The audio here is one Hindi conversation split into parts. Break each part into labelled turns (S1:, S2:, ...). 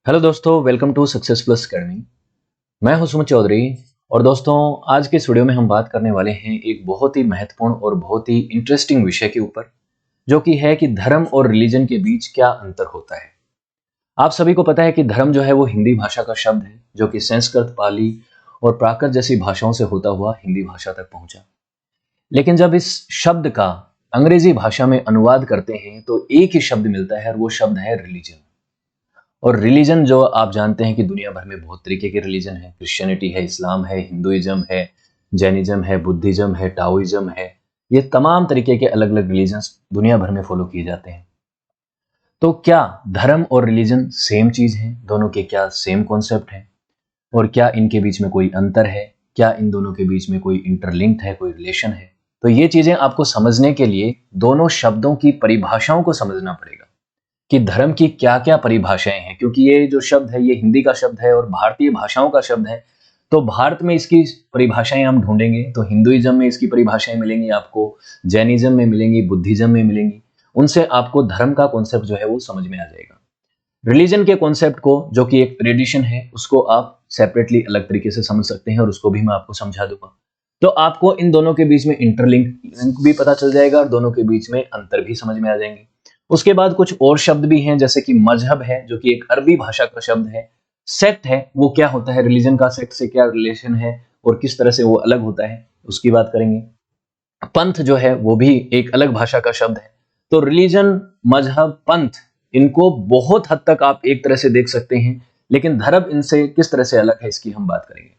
S1: हेलो दोस्तों, welcome to Success Plus Academy. मैं हूं सुमित चौधरी। और दोस्तों, आज के इस वीडियो में हम बात करने वाले हैं एक बहुत ही महत्वपूर्ण और बहुत ही इंटरेस्टिंग विषय के ऊपर, जो कि है कि धर्म और रिलीजन के बीच क्या अंतर होता है। आप सभी को पता है कि धर्म जो है वो हिंदी भाषा का शब्द है, जो कि संस्कृत, पाली और प्राकृत जैसी भाषाओं से होता हुआ हिंदी भाषा तक पहुंचा। लेकिन जब इस शब्द का अंग्रेजी भाषा में अनुवाद करते हैं तो एक ही शब्द मिलता है और वो शब्द है रिलीजन। और रिलीजन जो आप जानते हैं कि दुनिया भर में बहुत तरीके के रिलीजन है। क्रिश्चियनिटी है, इस्लाम है, हिंदुइज्म है, जैनिज्म है, बुद्धिज्म है, टाओइज्म है। ये तमाम तरीके के अलग अलग रिलीजन्स दुनिया भर में फॉलो किए जाते हैं। तो क्या धर्म और रिलीजन सेम चीज है? दोनों के क्या सेम कॉन्सेप्ट है? और क्या इनके बीच में कोई अंतर है? क्या इन दोनों के बीच में कोई इंटरलिंक्ड है, कोई रिलेशन है? तो ये चीजें आपको समझने के लिए दोनों शब्दों की परिभाषाओं को समझना पड़ेगा कि धर्म की क्या-क्या परिभाषाएं हैं, क्योंकि ये जो शब्द है ये हिंदी का शब्द है और भारतीय भाषाओं का शब्द है। तो भारत में इसकी परिभाषाएं हम ढूंढेंगे तो हिंदुइज्म में इसकी परिभाषाएं मिलेंगी आपको, जैनिज्म में मिलेंगी, बुद्धिज्म में मिलेंगी। उनसे आपको धर्म का कॉन्सेप्ट जो है वो समझ में आ जाएगा। रिलीजन के कॉन्सेप्ट को, जो कि एक ट्रेडिशन है, उसको आप सेपरेटली अलग तरीके से समझ सकते हैं और उसको भी मैं आपको समझा दूंगा। तो आपको इन दोनों के बीच में इंटरलिंक भी पता चल जाएगा और दोनों के बीच में अंतर भी समझ में आ जाएंगे। उसके बाद कुछ और शब्द भी हैं, जैसे कि मजहब है, जो कि एक अरबी भाषा का शब्द है। सेक्ट है, वो क्या होता है, रिलीजन का सेक्ट से क्या रिलेशन है और किस तरह से वो अलग होता है, उसकी बात करेंगे। पंथ जो है वो भी एक अलग भाषा का शब्द है। तो रिलीजन, मजहब, पंथ, इनको बहुत हद तक आप एक तरह से देख सकते हैं, लेकिन धर्म इनसे किस तरह से अलग है इसकी हम बात करेंगे।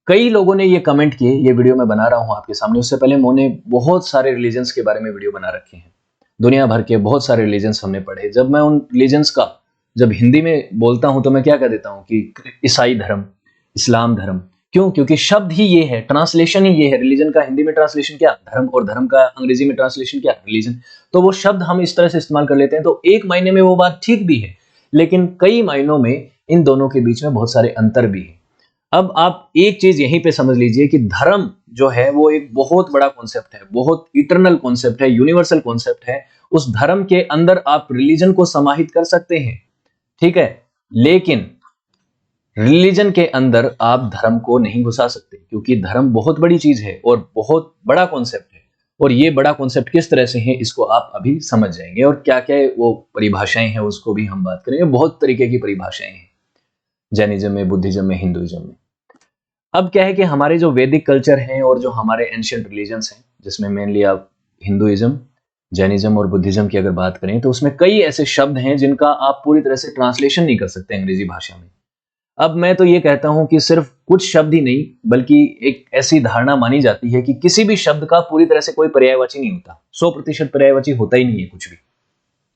S1: कई लोगों ने ये कमेंट किए, ये वीडियो मैं बना रहा हूं आपके सामने, उससे पहले मैंने बहुत सारे रिलीजन्स के बारे में वीडियो बना रखे हैं। दुनिया भर के बहुत सारे रिलीजन्स हमने पढ़े। जब मैं उन रिलीजन्स का जब हिंदी में बोलता हूं तो मैं क्या कह देता हूं कि ईसाई धर्म, इस्लाम धर्म। क्यों? क्योंकि शब्द ही ये है, ट्रांसलेशन ही ये है। रिलीजन का हिंदी में ट्रांसलेशन क्या? धर्म। और धर्म का अंग्रेजी में ट्रांसलेशन क्या? रिलीजन। तो वो शब्द हम इस तरह से इस्तेमाल कर लेते हैं। तो एक मायने में वो बात ठीक भी है, लेकिन कई मायनों में इन दोनों के बीच में बहुत सारे अंतर भी हैं। अब आप एक चीज यहीं पे समझ लीजिए कि धर्म जो है वो एक बहुत बड़ा कॉन्सेप्ट है, बहुत इटरनल कॉन्सेप्ट है, यूनिवर्सल कॉन्सेप्ट है। उस धर्म के अंदर आप रिलीजन को समाहित कर सकते हैं, ठीक है, लेकिन रिलीजन के अंदर आप धर्म को नहीं घुसा सकते, क्योंकि धर्म बहुत बड़ी चीज है और बहुत बड़ा कॉन्सेप्ट है। और ये बड़ा कॉन्सेप्ट किस तरह से है इसको आप अभी समझ जाएंगे, और क्या क्या वो परिभाषाएं हैं उसको भी हम बात करेंगे। बहुत तरीके की परिभाषाएं हैं जैनिज्म में, बुद्धिज्म में, हिंदुइज्म में। अब क्या है कि हमारे जो वैदिक कल्चर हैं और जो हमारे एंशिएंट रिलीजन्स हैं, जिसमें मेनली आप हिंदुइज्म, जैनिज्म और बुद्धिज्म की अगर बात करें, तो उसमें कई ऐसे शब्द हैं जिनका आप पूरी तरह से ट्रांसलेशन नहीं कर सकते अंग्रेजी भाषा में। अब मैं तो ये कहता हूं कि सिर्फ कुछ शब्द ही नहीं, बल्कि एक ऐसी धारणा मानी जाती है कि किसी भी शब्द का पूरी तरह से कोई पर्यायवाची नहीं होता। 100% पर्यायवाची होता ही नहीं है कुछ भी।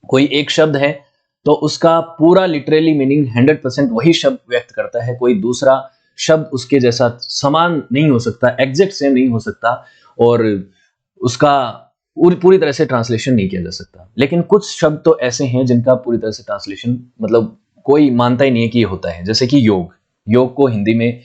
S1: कोई एक शब्द है तो उसका पूरा लिटरली मीनिंग 100% वही शब्द व्यक्त करता है। कोई दूसरा शब्द उसके जैसा समान नहीं हो सकता, एग्जैक्ट सेम नहीं हो सकता, और उसका पूरी तरह से ट्रांसलेशन नहीं किया जा सकता। लेकिन कुछ शब्द तो ऐसे हैं जिनका पूरी तरह से ट्रांसलेशन मतलब कोई मानता ही नहीं है कि ये होता है। जैसे कि योग। योग को हिंदी में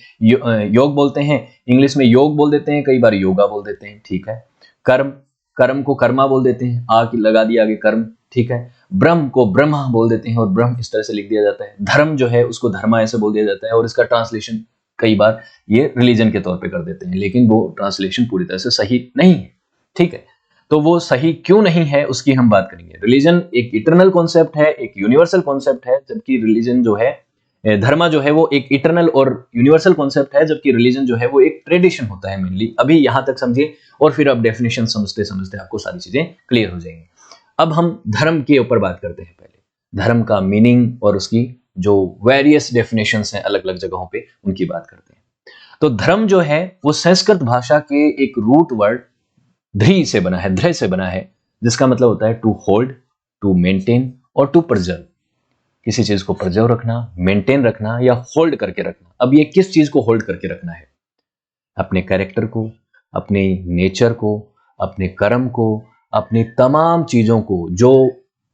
S1: योग बोलते हैं, इंग्लिश में योग बोल देते हैं, कई बार योगा बोल देते हैं, ठीक है। कर्म, कर्म को कर्मा बोल देते हैं, आग लगा दिया आगे कर्म, ठीक है। ब्रह्म को ब्रह्मा बोल देते हैं और ब्रह्म इस तरह से लिख दिया जाता है। धर्म जो है उसको धर्मा ऐसे बोल दिया जाता है, और इसका ट्रांसलेशन कई बार ये रिलीजन के तौर पे कर देते हैं, लेकिन वो ट्रांसलेशन पूरी तरह से सही नहीं है, ठीक है। तो वो सही क्यों नहीं है उसकी हम बात करेंगे। रिलीजन एक इटरनल कॉन्सेप्ट है, एक यूनिवर्सल कॉन्सेप्ट है, जबकि रिलीजन जो है, धर्म जो है वो एक इटरनल और यूनिवर्सल कॉन्सेप्ट है, जबकि रिलीजन जो है वो एक ट्रेडिशन होता है मेनली। अभी यहां तक समझिए और फिर अब डेफिनेशन समझते समझते आपको सारी चीजें क्लियर हो जाएंगी। अब हम धर्म के ऊपर बात करते हैं। पहले धर्म का मीनिंग और उसकी जो वेरियस डेफिनेशंस हैं अलग अलग जगहों पे, उनकी बात करते हैं। तो धर्म जो है वो संस्कृत भाषा के एक रूट वर्ड ध्री से बना है, ध्रे से बना है, जिसका मतलब होता है टू होल्ड, टू मेंटेन और टू प्रिजर्व। किसी चीज को प्रिजर्व रखना, मेंटेन रखना या होल्ड करके रखना। अब ये किस चीज को होल्ड करके रखना है? अपने कैरेक्टर को, अपने नेचर को, अपने कर्म को, अपनी तमाम चीजों को। जो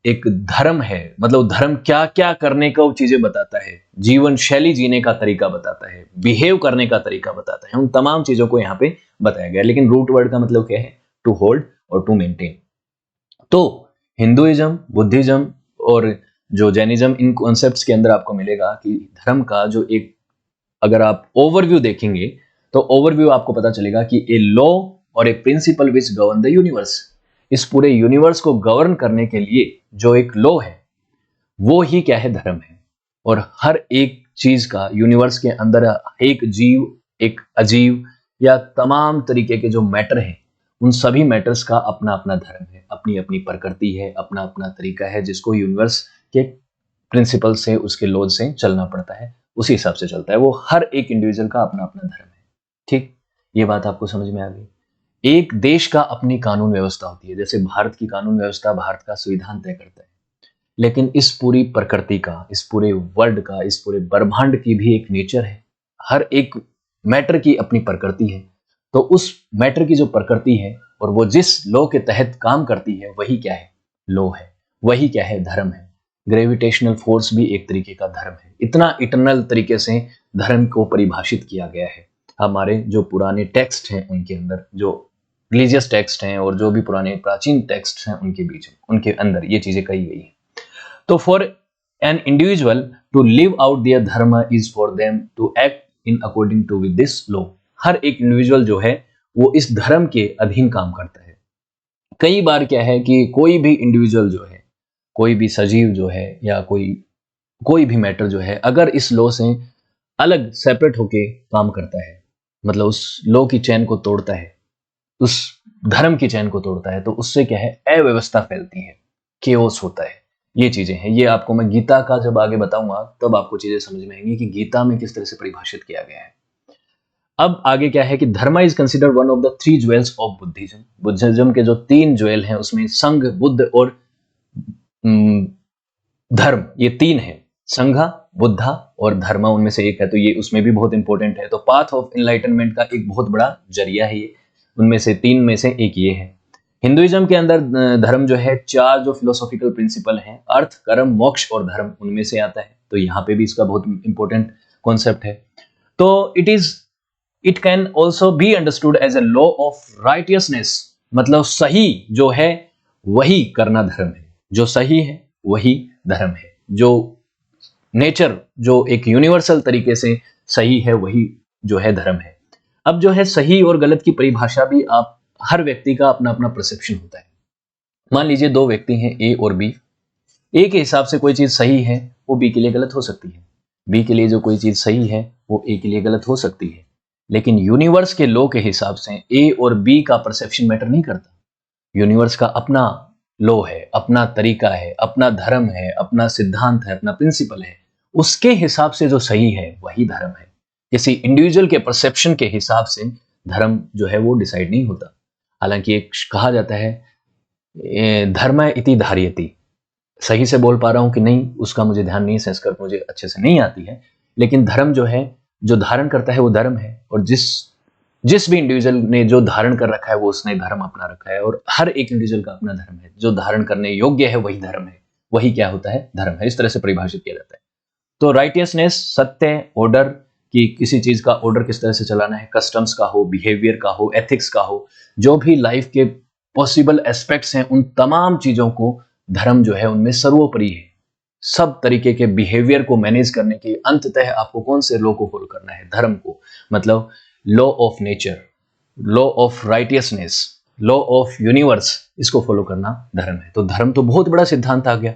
S1: एक धर्म है, मतलब धर्म क्या क्या करने का वो चीजें बताता है, जीवन शैली जीने का तरीका बताता है, बिहेव करने का तरीका बताता है, उन तमाम चीजों को यहाँ पे बताया गया। लेकिन रूट वर्ड का मतलब क्या है? टू होल्ड और टू मेंटेन। तो हिंदुइज्म, बुद्धिज्म और जो जैनिज्म इन कॉन्सेप्ट्स के अंदर आपको मिलेगा कि धर्म का जो एक, अगर आप ओवरव्यू देखेंगे तो ओवरव्यू आपको पता चलेगा कि ए लॉ और a principle which govern the universe, इस पूरे यूनिवर्स को गवर्न करने के लिए जो एक लॉ है वो ही क्या है, धर्म है। और हर एक चीज का यूनिवर्स के अंदर, एक जीव, एक अजीव या तमाम तरीके के जो मैटर हैं, उन सभी मैटर्स का अपना अपना धर्म है, अपनी अपनी प्रकृति है, अपना अपना तरीका है, जिसको यूनिवर्स के प्रिंसिपल से, उसके लॉज से चलना पड़ता है, उसी हिसाब से चलता है। वो हर एक इंडिविजुअल का अपना अपना धर्म है। ठीक, ये बात आपको समझ में आ गई। एक देश का अपनी कानून व्यवस्था होती है, जैसे भारत की कानून व्यवस्था भारत का संविधान तय करता है, लेकिन इस पूरी प्रकृति का, इस पूरे वर्ल्ड का, इस पूरे ब्रह्मांड की भी एक नेचर है। हर एक मैटर की अपनी प्रकृति है। तो उस मैटर की जो प्रकृति है और वो जिस लॉ के तहत काम करती है, वही क्या है, लॉ है। वही क्या है, धर्म है। ग्रेविटेशनल फोर्स भी एक तरीके का धर्म है। इतना इटरनल तरीके से धर्म को परिभाषित किया गया है। हमारे जो पुराने टेक्स्ट हैं उनके अंदर, जो रिलीजियस टेक्स्ट हैं और जो भी पुराने प्राचीन टेक्स्ट हैं उनके बीच में, उनके अंदर ये चीजें कही गई हैं। तो for an individual to live out their dharma is for them to act in according to with this law. हर एक इंडिविजुअल जो है वो इस धर्म के अधीन काम करता है। कई बार क्या है कि कोई भी इंडिविजुअल जो है, कोई भी सजीव जो है या कोई भी मैटर जो है, अगर इस लॉ से अलग सेपरेट होके काम करता है, मतलब उस लॉ की चैन को तोड़ता है, उस धर्म की चैन को तोड़ता है, तो उससे क्या है, अव्यवस्था फैलती है, केओस होता है। ये चीजें हैं। ये आपको मैं गीता का जब आगे बताऊंगा तब आपको चीजें समझ में आएंगी कि गीता में किस तरह से परिभाषित किया गया है। अब आगे क्या है कि धर्म is considered one of the 3 jewels of Buddhism. Buddhism के जो 3 ज्वेल हैं उसमें संघ, बुद्ध और धर्म, ये 3 है। संघा, बुद्धा और धर्म उनमें से एक है, तो ये उसमें भी बहुत इंपॉर्टेंट है। तो पाथ ऑफ एनलाइटनमेंट का एक बहुत बड़ा जरिया है ये, उनमें से 3 में से एक ये है। हिंदुइज्म के अंदर धर्म जो है 4 जो फिलोसॉफिकल प्रिंसिपल हैं, अर्थ, कर्म, मोक्ष और धर्म, उनमें से आता है। तो यहाँ पे भी इसका बहुत इंपॉर्टेंट कॉन्सेप्ट है। तो it can also be understood as a law of righteousness, मतलब सही जो है वही करना धर्म है, जो सही है वही धर्म है, जो नेचर, जो एक यूनिवर्सल तरीके से सही है वही जो है धर्म है। अब जो है सही और गलत की परिभाषा भी आप, हर व्यक्ति का अपना अपना परसेप्शन होता है। मान लीजिए 2 व्यक्ति हैं, ए और बी। ए के हिसाब से कोई चीज सही है वो बी के लिए गलत हो सकती है, बी के लिए जो कोई चीज सही है वो ए के लिए गलत हो सकती है। लेकिन यूनिवर्स के लॉ के हिसाब से ए और बी का परसेप्शन मैटर नहीं करता। यूनिवर्स का अपना लॉ है, अपना तरीका है, अपना धर्म है, अपना सिद्धांत है, अपना प्रिंसिपल है। उसके हिसाब से जो सही है वही धर्म है। किसी इंडिविजुअल के परसेप्शन के हिसाब से धर्म जो है वो डिसाइड नहीं होता। हालांकि एक कहा जाता है धर्म इति धार्यति, सही से बोल पा रहा हूं कि नहीं उसका मुझे ध्यान नहीं, संस्कृत मुझे अच्छे से नहीं आती है, लेकिन धर्म जो है, जो धारण करता है वो धर्म है। और जिस भी इंडिविजुअल ने जो धारण कर रखा है वो उसने धर्म अपना रखा है। और हर एक इंडिविजुअल का अपना धर्म है, जो धारण करने योग्य है वही धर्म है, वही क्या होता है, धर्म है। इस तरह से परिभाषित किया जाता है। तो राइटियसनेस, सत्य, ऑर्डर, कि किसी चीज का ऑर्डर किस तरह से चलाना है, कस्टम्स का हो, बिहेवियर का हो, एथिक्स का हो, जो भी लाइफ के पॉसिबल एस्पेक्ट्स हैं, उन तमाम चीजों को धर्म जो है उनमें सर्वोपरि है। सब तरीके के बिहेवियर को मैनेज करने के अंततः आपको कौन से लॉ को फॉलो करना है, धर्म को, मतलब law of nature, law of righteousness, law of universe, इसको फॉलो करना धर्म है। तो धर्म तो बहुत बड़ा सिद्धांत आ गया,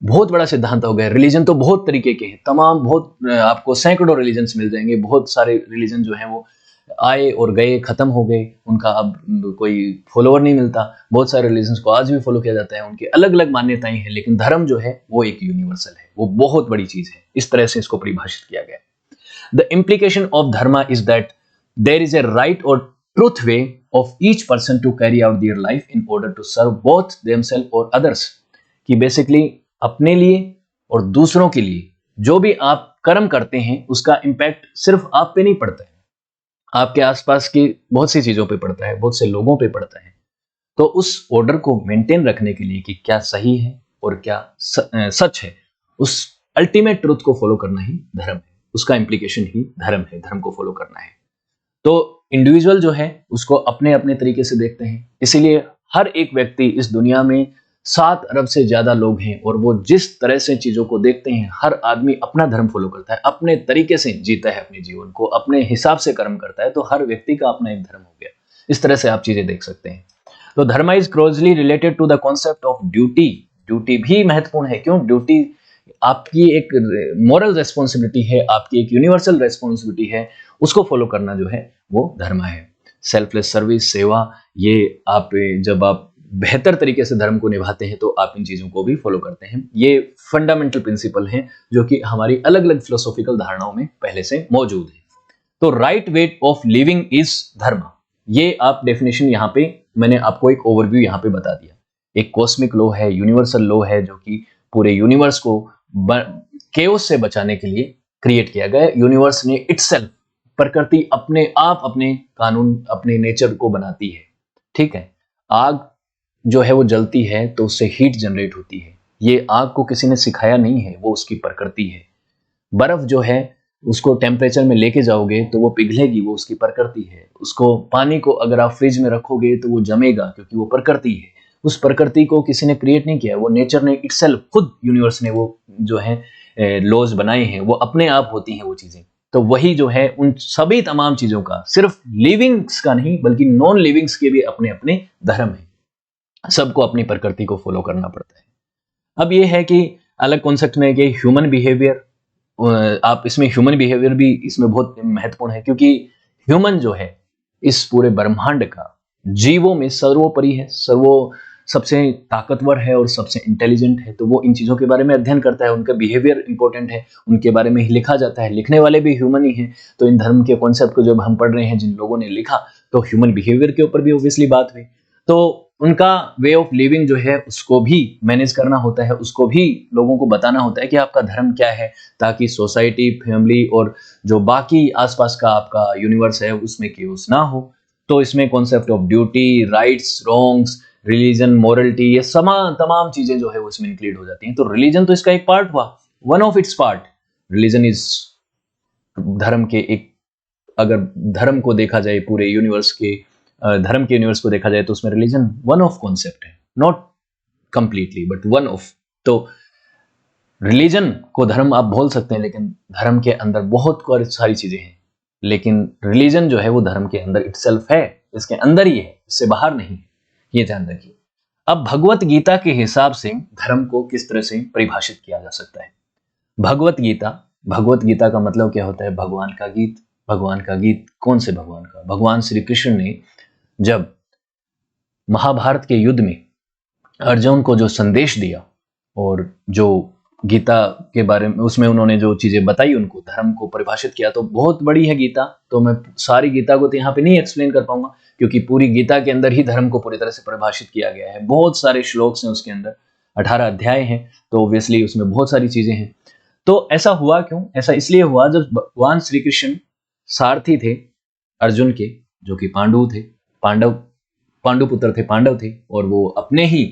S1: बहुत बड़ा सिद्धांत हो गया। रिलीजन तो बहुत तरीके के हैं, तमाम, बहुत, आपको सैकड़ों रिलीजन मिल जाएंगे। बहुत सारे रिलीजन जो हैं वो आए और गए, खत्म हो गए, उनका अब कोई फॉलोअर नहीं मिलता। बहुत सारे रिलीजन को आज भी फॉलो किया जाता है, उनकी अलग अलग मान्यताएं हैं, लेकिन धर्म जो है वो एक यूनिवर्सल है, वो बहुत बड़ी चीज है। इस तरह से इसको परिभाषित किया गया। The implication of dharma is that there is a right और truth way of each person to carry out their life in order to serve both themselves और अदर्स। कि बेसिकली अपने लिए और दूसरों के लिए जो भी आप कर्म करते हैं उसका इंपैक्ट सिर्फ आप पे नहीं पड़ता है, आपके आसपास की बहुत सी चीजों पे पड़ता है, बहुत से लोगों पे पड़ता है। तो उस ऑर्डर को मेंटेन रखने के लिए कि क्या सही है और क्या सच है, उस अल्टीमेट ट्रुथ को फॉलो करना ही धर्म है, उसका इंप्लीकेशन ही धर्म है, धर्म को फॉलो करना है। तो इंडिविजुअल जो है उसको अपने अपने तरीके से देखते हैं। इसीलिए हर एक व्यक्ति इस दुनिया में 7 अरब से ज्यादा लोग हैं और वो जिस तरह से चीजों को देखते हैं, हर आदमी अपना धर्म फॉलो करता है, अपने तरीके से जीता है अपने जीवन को, अपने हिसाब से कर्म करता है, तो हर व्यक्ति का अपना एक धर्म हो गया। इस तरह से आप चीजें देख सकते हैं। तो dharma is closely related to the concept of duty. Duty भी महत्वपूर्ण है। क्यों? ड्यूटी आपकी एक मॉरल रेस्पॉन्सिबिलिटी है, आपकी एक यूनिवर्सल रेस्पॉन्सिबिलिटी है, उसको फॉलो करना जो है वो धर्म है। सेल्फलेस सर्विस, सेवा, ये आप जब आप बेहतर तरीके से धर्म को निभाते हैं तो आप इन चीजों को भी फॉलो करते हैं। ये फंडामेंटल प्रिंसिपल हैं जो कि हमारी अलग अलग फिलोसॉफिकल धारणाओं में पहले से मौजूद है। तो right way of living is धर्म, ये आप डेफिनेशन यहाँ पे मैंने आपको एक ओवरव्यू यहाँ पे बता दिया। एक कॉस्मिक लॉ है, यूनिवर्सल लॉ है, जो कि पूरे यूनिवर्स को केओस से बचाने के लिए क्रिएट किया गया। यूनिवर्स ने इटसेल्फ, प्रकृति अपने आप अपने कानून, अपने नेचर को बनाती है। ठीक है, आग जो है वो जलती है तो उससे हीट जनरेट होती है। ये आग को किसी ने सिखाया नहीं है, वो उसकी प्रकृति है। बर्फ जो है उसको टेम्परेचर में लेके जाओगे तो वो पिघलेगी, वो उसकी प्रकृति है। उसको, पानी को अगर आप फ्रिज में रखोगे तो वो जमेगा, क्योंकि वो प्रकृति है। उस प्रकृति को किसी ने क्रिएट नहीं किया, वो नेचर ने इटसेल्फ, खुद यूनिवर्स ने वो जो है लॉज बनाए हैं, वो अपने आप होती हैं वो चीजें। तो वही जो है उन सभी तमाम चीजों का, सिर्फ लिविंग्स का नहीं बल्कि नॉन लिविंग्स के भी अपने अपने धर्म है। सबको अपनी प्रकृति को फॉलो करना पड़ता है। अब ये है कि अलग कॉन्सेप्ट में कि ह्यूमन बिहेवियर, आप इसमें ह्यूमन बिहेवियर भी इसमें बहुत महत्वपूर्ण है, क्योंकि ह्यूमन जो है इस पूरे ब्रह्मांड का जीवों में सर्वोपरि है, सबसे ताकतवर है और सबसे इंटेलिजेंट है। तो वो इन चीजों के बारे में अध्ययन करता है, उनका बिहेवियर इंपॉर्टेंट है, उनके बारे में ही लिखा जाता है, लिखने वाले भी ह्यूमन ही हैं। तो इन धर्म के कॉन्सेप्ट को जब हम पढ़ रहे हैं, जिन लोगों ने लिखा, तो ह्यूमन बिहेवियर के ऊपर भी ऑब्वियसली बात हुई। तो उनका वे ऑफ लिविंग जो है उसको भी मैनेज करना होता है, उसको भी लोगों को बताना होता है कि आपका धर्म क्या है, ताकि सोसाइटी, फैमिली और जो बाकी आसपास का आपका यूनिवर्स है उसमें केओस ना हो। तो इसमें concept of duty, rights, wrongs, religion, morality, ये तमाम चीजें जो है वो इसमें इंक्लूड हो जाती हैं। तो रिलीजन तो इसका एक पार्ट हुआ, one of its part. Religion is धर्म के एक, अगर धर्म को देखा जाए, पूरे यूनिवर्स के धर्म के यूनिवर्स को देखा जाए तो उसमें रिलीजन वन ऑफ कॉन्सेप्ट है, not completely but one of. तो रिलीजन को धर्म आप बोल सकते हैं, लेकिन धर्म के अंदर बहुत सारी चीजें हैं, लेकिन रिलीजन जो है वो धर्म के अंदर इटसेल्फ है, इसके अंदर ही है, इससे बाहर नहीं है, ये ध्यान रखिए। अब भगवत गीता के हिसाब से धर्म को किस तरह से परिभाषित किया जा सकता है। भगवत गीता का मतलब क्या होता है? भगवान का गीत। भगवान का गीत कौन से भगवान का? भगवान श्री कृष्ण ने जब महाभारत के युद्ध में अर्जुन को जो संदेश दिया और जो गीता के बारे में उसमें उन्होंने जो चीजें बताई, उनको धर्म को परिभाषित किया, तो बहुत बड़ी है गीता। तो मैं सारी गीता को तो यहाँ पे नहीं एक्सप्लेन कर पाऊंगा, क्योंकि पूरी गीता के अंदर ही धर्म को पूरी तरह से परिभाषित किया गया है। बहुत सारे श्लोक हैं उसके अंदर, 18 अध्याय हैं, तो ऑब्वियसली उसमें बहुत सारी चीजें हैं। तो ऐसा हुआ क्यों? ऐसा इसलिए हुआ जब भगवान श्री कृष्ण सारथी थे अर्जुन के, जो कि पांडु पुत्र थे, पांडव थे, और वो अपने ही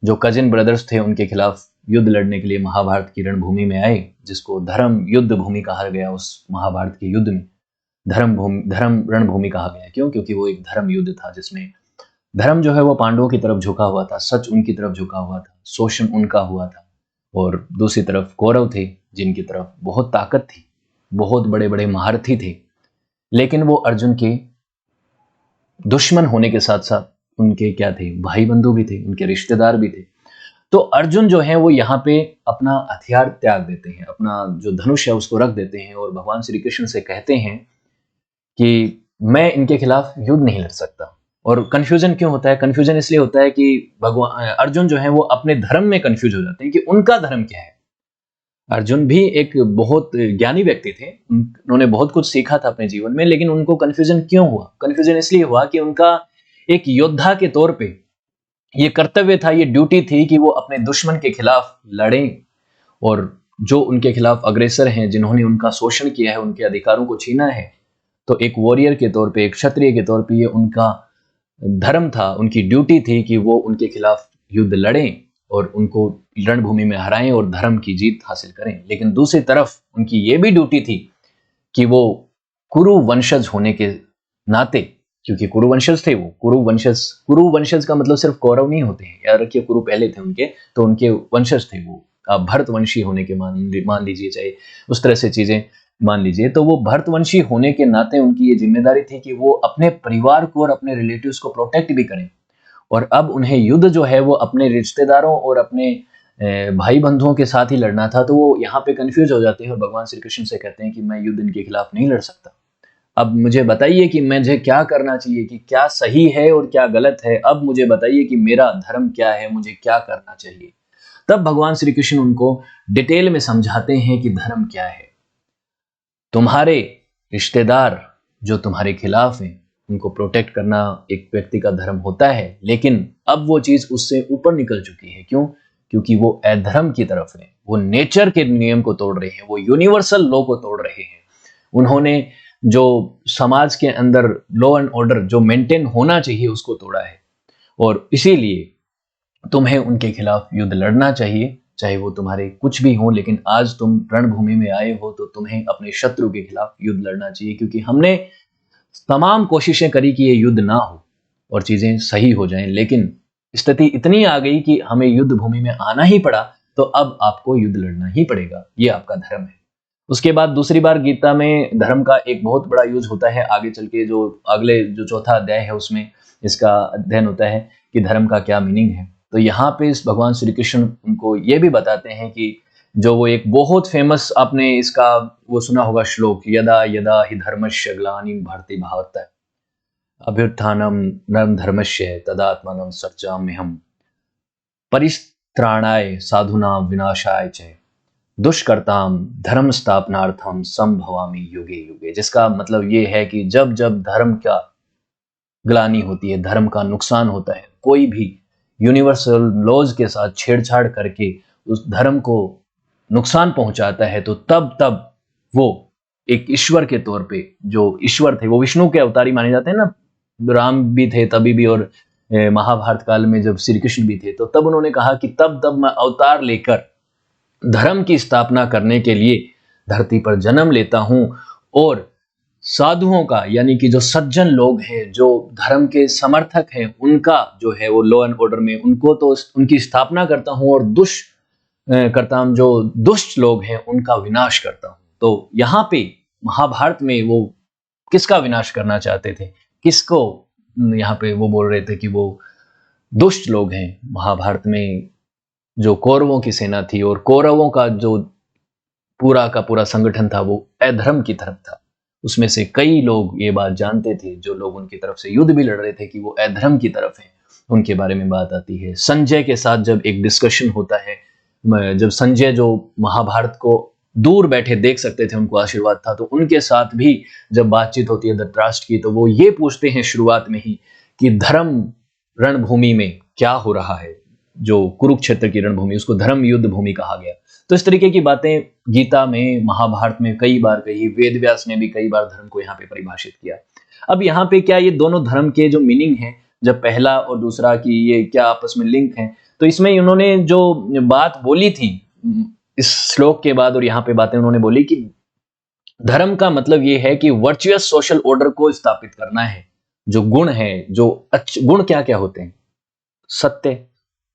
S1: जो कजिन ब्रदर्स थे उनके खिलाफ युद्ध लड़ने के लिए महाभारत की रणभूमि में आए, जिसको धर्म युद्ध भूमि कहा गया। उस महाभारत के युद्ध में धर्म रणभूमि कहा गया। क्यों? क्योंकि वो एक धर्म युद्ध था, जिसमें धर्म जो है वो पांडवों की तरफ झुका हुआ था, सच उनकी तरफ झुका हुआ था, शोषण उनका हुआ था, और दूसरी तरफ कौरव थे जिनकी तरफ बहुत ताकत थी, बहुत बड़े बड़े महारथी थे, लेकिन वो अर्जुन के दुश्मन होने के साथ साथ उनके क्या थे? भाई बंधु भी थे, उनके रिश्तेदार भी थे। तो अर्जुन जो है वो यहाँ पे अपना हथियार त्याग देते हैं, अपना जो धनुष है उसको रख देते हैं, और भगवान श्री कृष्ण से कहते हैं कि मैं इनके खिलाफ युद्ध नहीं लड़ सकता। और कंफ्यूजन क्यों होता है? कंफ्यूजन इसलिए होता है कि भगवान अर्जुन जो है वो अपने धर्म में कंफ्यूज हो जाते हैं कि उनका धर्म क्या है। अर्जुन भी एक बहुत ज्ञानी व्यक्ति थे, उन्होंने बहुत कुछ सीखा था अपने जीवन में, लेकिन उनको कंफ्यूजन क्यों हुआ? कंफ्यूजन इसलिए हुआ कि उनका एक योद्धा के तौर पे ये कर्तव्य था, ये ड्यूटी थी कि वो अपने दुश्मन के खिलाफ लड़ें, और जो उनके खिलाफ अग्रेसर हैं, जिन्होंने उनका शोषण किया है, उनके अधिकारों को छीना है, तो एक वॉरियर के तौर पे, एक क्षत्रिय के तौर पे ये उनका धर्म था, उनकी ड्यूटी थी कि वो उनके खिलाफ युद्ध लड़ें और उनको रणभूमि में हराएं और धर्म की जीत हासिल करें। लेकिन दूसरी तरफ उनकी ये भी ड्यूटी थी कि वो कुरु वंशज होने के नाते क्योंकि कुरुवंशज थे वो, कुरुवंशज का मतलब सिर्फ कौरव नहीं होते हैं, याद रखिए कुरु पहले थे उनके, तो उनके वंशज थे वो। आप भरतवंशी होने के मान लीजिए, चाहे उस तरह से चीजें मान लीजिए, तो वो भरतवंशी होने के नाते उनकी ये जिम्मेदारी थी कि वो अपने परिवार को और अपने रिलेटिव्स को प्रोटेक्ट भी करें। और अब उन्हें युद्ध जो है वो अपने रिश्तेदारों और अपने भाई बंधुओं के साथ ही लड़ना था, तो वो यहाँ पे कंफ्यूज हो जाते हैं और भगवान श्री कृष्ण से कहते हैं कि मैं युद्ध इनके खिलाफ नहीं लड़ सकता। अब मुझे बताइए कि मुझे क्या करना चाहिए, कि क्या सही है और क्या गलत है। अब मुझे बताइए कि मेरा धर्म क्या है, मुझे क्या करना चाहिए। तब भगवान श्री कृष्ण उनको डिटेल में समझाते हैं कि धर्म क्या है। तुम्हारे रिश्तेदार जो तुम्हारे खिलाफ हैं उनको प्रोटेक्ट करना एक व्यक्ति का धर्म होता है, लेकिन अब वो चीज उससे ऊपर निकल चुकी है। क्यों? क्योंकि वो अधर्म की तरफ है, वो नेचर के नियम को तोड़ रहे हैं, वो यूनिवर्सल लॉ को तोड़ रहे हैं। उन्होंने जो समाज के अंदर लॉ एंड ऑर्डर जो मेंटेन होना चाहिए उसको तोड़ा है, और इसीलिए तुम्हें उनके खिलाफ युद्ध लड़ना चाहिए, चाहे वो तुम्हारे कुछ भी हो। लेकिन आज तुम रणभूमि में आए हो तो तुम्हें अपने शत्रु के खिलाफ युद्ध लड़ना चाहिए, क्योंकि हमने तमाम कोशिशें करी कि ये युद्ध ना हो और चीजें सही हो जाएं, लेकिन स्थिति इतनी आ गई कि हमें युद्ध भूमि में आना ही पड़ा, तो अब आपको युद्ध लड़ना ही पड़ेगा, ये आपका धर्म है। उसके बाद दूसरी बार गीता में धर्म का एक बहुत बड़ा यूज होता है। आगे चल के जो अगले जो चौथा अध्याय है उसमें इसका अध्ययन होता है कि धर्म का क्या मीनिंग है। तो यहाँ पे इस भगवान श्री कृष्ण उनको ये भी बताते हैं कि जो वो एक बहुत फेमस, आपने इसका वो सुना होगा श्लोक, यदा यदा हि धर्मस्य ग्लानिं भर्ति भारत अभ्युत्थानम नरम धर्मस्य तदात्मानं सृजाम्यहम् परित्राणाय साधूनां विनाशाय च दुष्कर्ताम धर्म स्थापनार्थम संभवामि युगे युगे। जिसका मतलब ये है कि जब जब धर्म का ग्लानि होती है, धर्म का नुकसान होता है, कोई भी यूनिवर्सल लॉज के साथ छेड़छाड़ करके उस धर्म को नुकसान पहुंचाता है, तो तब तब वो एक ईश्वर के तौर पे, जो ईश्वर थे वो विष्णु के अवतारी माने जाते हैं ना, राम भी थे तभी भी, और महाभारत काल में जब श्री कृष्ण भी थे, तो तब उन्होंने कहा कि तब तब मैं अवतार लेकर धर्म की स्थापना करने के लिए धरती पर जन्म लेता हूं, और साधुओं का, यानी कि जो सज्जन लोग हैं, जो धर्म के समर्थक हैं, उनका जो है वो लॉ एंड ऑर्डर में उनको तो उनकी स्थापना करता हूं, और करता जो दुष्ट लोग हैं उनका विनाश करता हूं। तो यहाँ पे महाभारत में वो किसका विनाश करना चाहते थे, किसको यहाँ पे वो बोल रहे थे कि वो दुष्ट लोग हैं। महाभारत में जो कौरवों की सेना थी और कौरवों का जो पूरा का पूरा संगठन था वो अधर्म की तरफ था। उसमें से कई लोग ये बात जानते थे, जो लोग उनकी तरफ से युद्ध भी लड़ रहे थे, कि वो अधर्म की तरफ हैं, उनके बारे में बात आती है। संजय के साथ जब एक डिस्कशन होता है, जब संजय जो महाभारत को दूर बैठे देख सकते थे, उनको आशीर्वाद था, तो उनके साथ भी जब बातचीत होती है धृतराष्ट्र की, तो वो ये पूछते हैं शुरुआत में ही कि धर्म रणभूमि में क्या हो रहा है। जो कुरुक्षेत्र की रणभूमि, उसको धर्म युद्ध भूमि कहा गया। तो इस तरीके की बातें गीता में, महाभारत में कई बार कही, वेद व्यास ने भी कई बार धर्म को यहाँ पे परिभाषित किया। अब यहाँ पे क्या ये दोनों धर्म के जो मीनिंग है, जब पहला और दूसरा की ये क्या आपस में लिंक है, तो इसमें उन्होंने जो बात बोली थी इस श्लोक के बाद, और यहाँ पे बातें उन्होंने बोली कि धर्म का मतलब ये है कि वर्चुअस सोशल ऑर्डर को स्थापित करना है। जो गुण है, जो अच्छे गुण क्या क्या होते हैं, सत्य,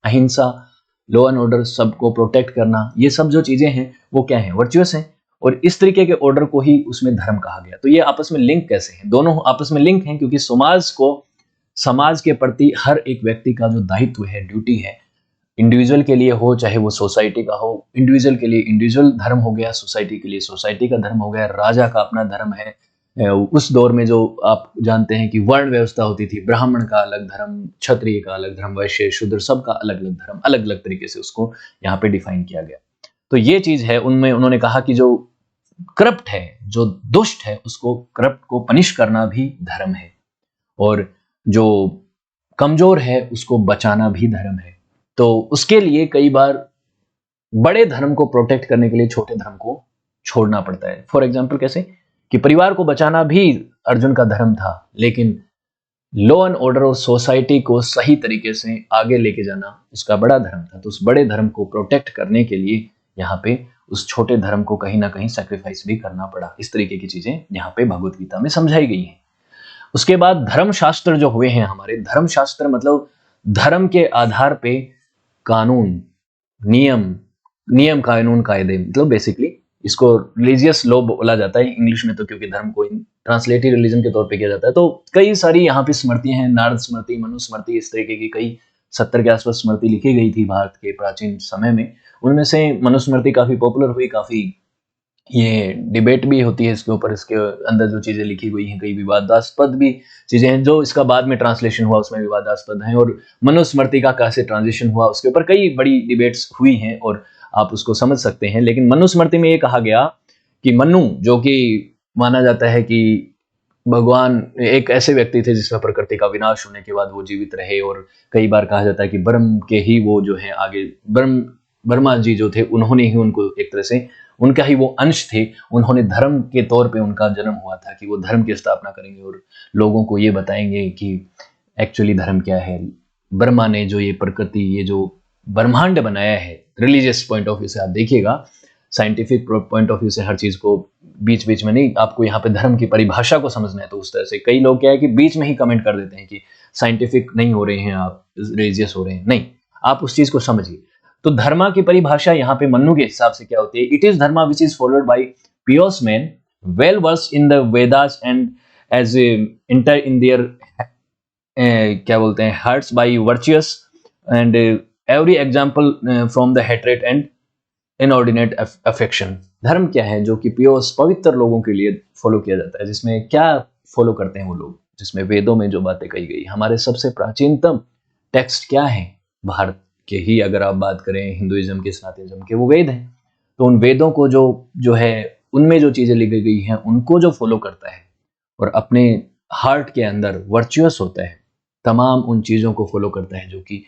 S1: अहिंसा, लॉ एंड ऑर्डर, सबको प्रोटेक्ट करना, ये सब जो चीजें हैं वो क्या है, वर्चुअस हैं। और इस तरीके के ऑर्डर को ही उसमें धर्म कहा गया। तो ये आपस में लिंक कैसे हैं? दोनों आपस में लिंक हैं क्योंकि समाज के प्रति हर एक व्यक्ति का जो दायित्व है, ड्यूटी है, इंडिविजुअल के लिए हो चाहे वो सोसाइटी का हो, इंडिविजुअल के लिए इंडिविजुअल धर्म हो गया, सोसाइटी के लिए सोसाइटी का धर्म हो गया, राजा का अपना धर्म है। उस दौर में जो आप जानते हैं कि वर्ण व्यवस्था होती थी, ब्राह्मण का अलग धर्म, क्षत्रिय का अलग धर्म, वैश्य, शूद्र, सबका अलग अलग धर्म, अलग अलग तरीके से उसको यहाँ पे डिफाइन किया गया। तो ये चीज है, उनमें उन्होंने कहा कि जो करप्ट है, जो दुष्ट है, उसको करप्ट को पनिश करना भी धर्म है, और जो कमजोर है उसको बचाना भी धर्म है। तो उसके लिए कई बार बड़े धर्म को प्रोटेक्ट करने के लिए छोटे धर्म को छोड़ना पड़ता है। फॉर एग्जाम्पल कैसे कि परिवार को बचाना भी अर्जुन का धर्म था, लेकिन लॉ एंड ऑर्डर और सोसाइटी को सही तरीके से आगे लेके जाना उसका बड़ा धर्म था। तो उस बड़े धर्म को प्रोटेक्ट करने के लिए यहाँ पे उस छोटे धर्म को कहीं ना कहीं सैक्रिफाइस भी करना पड़ा। इस तरीके की चीजें यहाँ पे भगवत गीता में समझाई गई हैं। उसके बाद धर्मशास्त्र जो हुए हैं हमारे, धर्मशास्त्र मतलब धर्म के आधार पे कानून, नियम, नियम कानून कायदे, मतलब बेसिकली इसको रिलीजियस लॉ बोला जाता है इंग्लिश में, तो क्योंकि धर्म को ट्रांसलेटिव रिलीजन के तौर पे किया जाता है। तो कई सारी यहाँ पे स्मृतियां हैं, नारद स्मृति, मनु स्मृति, इस तरीके की कई 70 के आसपास स्मृति लिखी गई थी भारत के प्राचीन समय में। उनमें से मनुस्मृति काफी पॉपुलर हुई, काफी ये डिबेट भी होती है इसके ऊपर, इसके अंदर जो चीजें लिखी गई हैं कई विवादास्पद भी चीजें हैं, जो इसका बाद में ट्रांसलेशन हुआ उसमें विवादास्पद हैं, और मनुस्मृति का कैसे ट्रांजिशन हुआ उसके ऊपर कई बड़ी डिबेट्स हुई हैं और आप उसको समझ सकते हैं। लेकिन मनुस्मृति में ये कहा गया कि मनु, जो कि माना जाता है कि भगवान एक ऐसे व्यक्ति थे जिसमें प्रकृति का विनाश होने के बाद वो जीवित रहे, और कई बार कहा जाता है कि ब्रह्म के ही वो जो है आगे ब्रह्मा जी जो थे उन्होंने ही उनको एक तरह से उनका ही वो अंश थे, उन्होंने धर्म के तौर पे उनका जन्म हुआ था कि वो धर्म की स्थापना करेंगे और लोगों को ये बताएंगे कि एक्चुअली धर्म क्या है। ब्रह्मा ने जो ये प्रकृति, ये जो ब्रह्मांड बनाया है, रिलीजियस पॉइंट ऑफ व्यू से आप देखिएगा, साइंटिफिक पॉइंट ऑफ व्यू से हर चीज को बीच बीच में नहीं, आपको यहाँ पे धर्म की परिभाषा को समझना है तो उस तरह से। कई लोग क्या है कि बीच में ही कमेंट कर देते हैं कि साइंटिफिक नहीं हो रहे हैं आप, रिलीजियस हो रहे हैं, नहीं, आप उस चीज को समझिए। तो धर्मा की परिभाषा यहाँ पे मन्नु के हिसाब से क्या होती है, it is dharma which is followed by pious man well versed in the Vedas and as enter in their क्या बोलते हैं hearts by virtuous and every example from the hatred and inordinate affection. धर्म क्या है, जो कि पियोस पवित्र लोगों के लिए फॉलो किया जाता है, जिसमें क्या फॉलो करते हैं वो लोग, जिसमें वेदों में जो बातें कही गई, हमारे सबसे प्राचीनतम टेक्स्ट क्या है भारत के ही अगर आप बात करें हिंदुइज्म के, सनातनिज्म के, वो वेद हैं। तो उन वेदों को जो है उनमें जो चीजें लिखी गई हैं उनको जो फॉलो करता है और अपने हार्ट के अंदर वर्चुअस होता है, तमाम उन चीजों को फॉलो करता है जो कि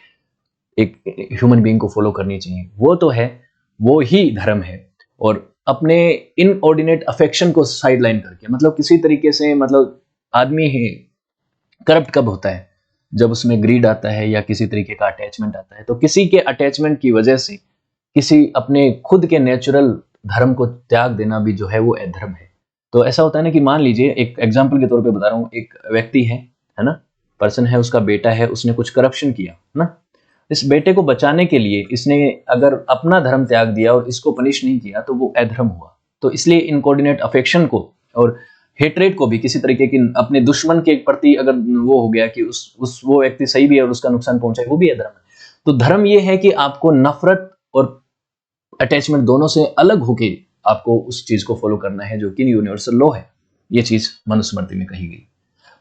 S1: एक ह्यूमन बीइंग को फॉलो करनी चाहिए, वो तो है, वो ही धर्म है। और अपने इनऑर्डिनेट अफेक्शन को साइडलाइन करके, मतलब किसी तरीके से, मतलब आदमी ही करप्ट कब होता है, जब उसमें ग्रीड आता है या किसी तरीके का अटैचमेंट आता है। तो किसी के अटैचमेंट की वजह से किसी अपने खुद के नेचुरल धर्म को त्याग देना भी जो है वो अधर्म है। तो ऐसा होता है ना कि मान लीजिए, एक एग्जांपल के तौर पे बता रहा हूँ, एक व्यक्ति है ना, पर्सन है, उसका बेटा है, उसने कुछ करप्शन किया ना, इस बेटे को बचाने के लिए इसने अगर अपना धर्म त्याग दिया और इसको पनिश नहीं किया तो वो अधर्म हुआ। तो इसलिए इनकोऑर्डिनेट अफेक्शन को और हेट्रेट को भी, किसी तरीके की अपने दुश्मन के प्रति अगर वो हो गया कि उस वो व्यक्ति सही भी है और उसका नुकसान पहुंचाए, वो भी अधर्म है। तो धर्म ये है कि आपको नफरत और अटैचमेंट दोनों से अलग होके आपको उस चीज को फॉलो करना है, जो कि यूनिवर्सल लॉ है। ये चीज मनुस्मृति में कही गई।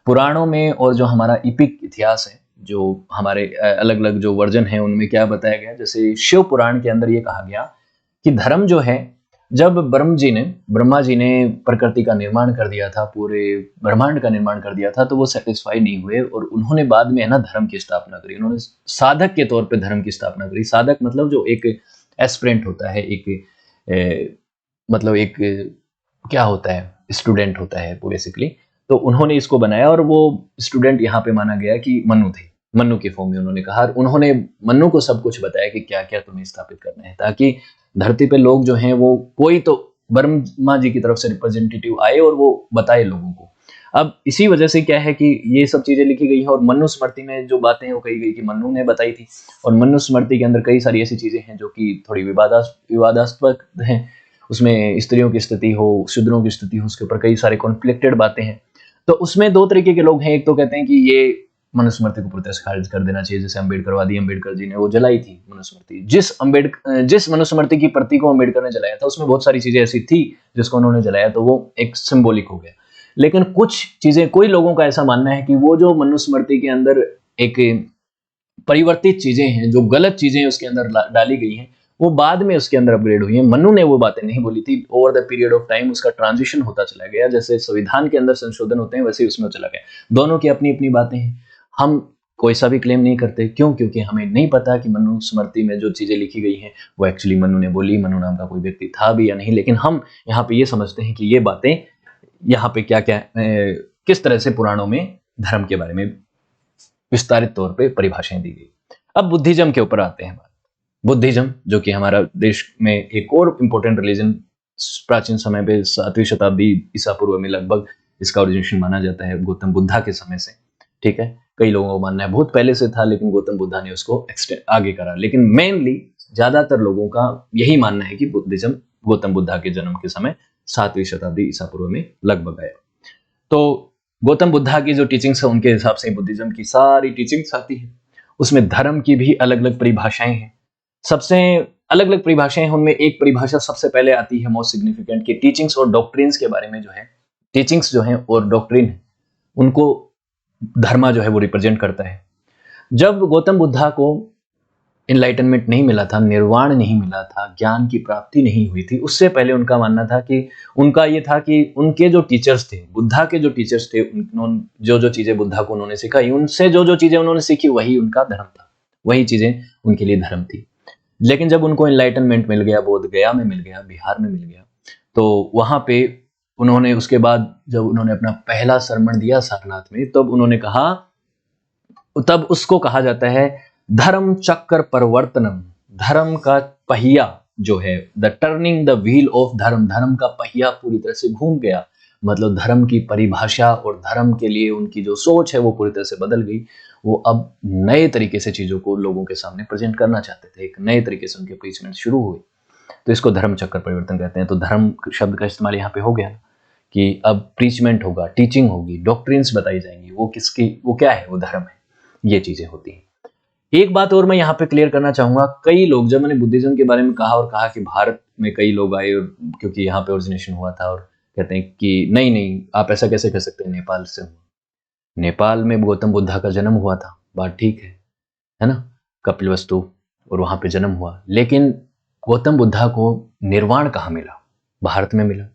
S1: पुराणों में और जो हमारा इपिक इतिहास है, जो हमारे अलग अलग जो वर्जन है, उनमें क्या बताया गया, जैसे शिव पुराण के अंदर ये कहा गया कि धर्म जो है, जब ब्रह्मा जी ने प्रकृति का निर्माण कर दिया था, पूरे ब्रह्मांड का निर्माण कर दिया था, तो वो सेटिस्फाई नहीं हुए और उन्होंने बाद में है ना धर्म की स्थापना करी। उन्होंने साधक के तौर पे धर्म की स्थापना करी। साधक मतलब जो एक एस्पिरेंट होता है, मतलब एक क्या होता है, स्टूडेंट होता है बेसिकली। तो उन्होंने इसको बनाया और वो स्टूडेंट यहाँ पे माना गया कि मनु थे। मनु के फॉर्म में उन्होंने कहा, उन्होंने मनु को सब कुछ बताया कि क्या क्या तुम्हें स्थापित करना है, ताकि धरती पे लोग जो हैं वो कोई तो ब्रह्मा जी की तरफ से रिप्रेजेंटेटिव आए और वो बताए लोगों को। अब इसी वजह से क्या है कि ये सब चीजें लिखी गई है और मनुस्मृति में जो बातें वो कही गई कि मनु ने बताई थी। और मनुस्मृति के अंदर कई सारी ऐसी चीजें हैं जो कि थोड़ी विवादास्पद हैं। उसमें स्त्रियों की स्थिति हो, शूद्रों की स्थिति हो, उसके ऊपर कई सारे कॉन्फ्लिक्टेड बातें हैं। तो उसमें दो तरीके के लोग हैं। एक तो कहते हैं कि ये मनुस्मृति को प्रोटेस्ट खारिज कर देना चाहिए, जैसे अम्बेडकरवादी, अम्बेडकर जी ने वो जलाई थी मनुस्मृति। जिस मनुस्मृति की प्रति को अम्बेडकर ने जलाया था उसमें बहुत सारी चीजें ऐसी थी जिसको उन्होंने जलाया, तो वो एक सिंबॉलिक हो गया। लेकिन कुछ चीजें, कोई लोगों का ऐसा मानना है कि वो जो मनुस्मृति के अंदर एक परिवर्तित चीजें हैं, जो गलत चीजें उसके अंदर डाली गई हैं, वो बाद में उसके अंदर अपग्रेड हुई है। मनु ने वो बातें नहीं बोली थी। Over the period of time उसका ट्रांजिशन होता चला गया, जैसे संविधान के अंदर संशोधन होते हैं वैसे ही उसमें चला गया। दोनों की अपनी अपनी बातें हैं। हम कोई सा भी क्लेम नहीं करते, क्यों? क्योंकि हमें नहीं पता कि मनुस्मृति में जो चीजें लिखी गई हैं वो एक्चुअली मनु ने बोली, मनु नाम का कोई व्यक्ति था भी या नहीं। लेकिन हम यहाँ पे ये समझते हैं कि ये बातें यहाँ पे क्या क्या किस तरह से पुराणों में धर्म के बारे में विस्तारित तौर पे परिभाषाएं दी गई। अब बुद्धिज्म के ऊपर आते हैं। बुद्धिज्म, जो कि हमारा देश में एक और इम्पोर्टेंट रिलीजन, प्राचीन समय पे 7वीं शताब्दी ईसा पूर्व में लगभग इसका ओरिजिनेशन माना जाता है गौतम बुद्धा के समय से। ठीक है, कई लोगों को मानना है बहुत पहले से था, लेकिन गौतम बुद्धा ने उसको एक्सटेंड आगे करा। लेकिन मेनली ज्यादातर लोगों का यही मानना है कि बुद्धिज्म गौतम बुद्धा के जन्म के समय 7वीं शताब्दी ईसा पूर्व में लगभग आया। तो गौतम बुद्धा की जो टीचिंग्स है उनके हिसाब से बुद्धिज्म की सारी टीचिंग्स आती है। उसमें धर्म की भी अलग अलग परिभाषाएं हैं। सबसे अलग अलग परिभाषाएं हैं, उनमें एक परिभाषा सबसे पहले आती है मोस्ट सिग्निफिकेंट की टीचिंग्स और डॉक्ट्रिन्स के बारे में। जो है टीचिंग्स जो है और डॉक्ट्रिन उनको धर्मा जो है वो रिप्रेजेंट करता है। जब गौतम बुद्धा को इनलाइटनमेंट नहीं मिला था, निर्वाण नहीं मिला था, ज्ञान की प्राप्ति नहीं हुई थी, उससे पहले उनका मानना था कि उनका ये था कि उनके जो टीचर्स थे, बुद्धा के जो टीचर्स थे, जो जो चीजें बुद्धा को उन्होंने सिखाई, उनसे जो जो चीजें उन्होंने सीखी वही उनका धर्म था, वही चीजें उनके लिए धर्म थी। लेकिन जब उनको इनलाइटनमेंट मिल गया, बोध गया में मिल गया, बिहार में मिल गया, तो वहां पे उन्होंने उसके बाद जब उन्होंने अपना पहला सरमन दिया सारनाथ में, तब उन्होंने कहा, तब उसको कहा जाता है धर्म चक्र परिवर्तनम, धर्म का पहिया जो है, the turning the wheel of धर्म, धर्म का पहिया पूरी तरह से घूम गया। मतलब धर्म की परिभाषा और धर्म के लिए उनकी जो सोच है वो पूरी तरह से बदल गई। वो अब नए तरीके से चीजों को लोगों के सामने प्रेजेंट करना चाहते थे, एक नए तरीके से उनके प्रीचमेंट शुरू हुए। तो इसको धर्म चक्र परिवर्तन कहते हैं। तो धर्म शब्द का इस्तेमाल यहाँ पे हो गया कि अब प्रीचमेंट होगा, टीचिंग होगी, डॉक्ट्रिन्स बताई जाएंगी, वो किसकी, वो क्या है, वो धर्म है, ये चीजें होती हैं। एक बात और मैं यहाँ पे क्लियर करना चाहूंगा, कई लोग, जब मैंने बुद्धिज्म के बारे में कहा और कहा कि भारत में कई लोग आए और क्योंकि यहाँ पे ओरिजिनेशन हुआ था, और कहते हैं कि नहीं नहीं आप ऐसा कैसे कह सकते हैं, नेपाल से हुआ, नेपाल में गौतम बुद्धा का जन्म हुआ था, बात ठीक है ना, कपिलवस्तु, और वहां पे जन्म हुआ। लेकिन गौतम बुद्धा को निर्वाण कहाँ मिला? भारत में मिला,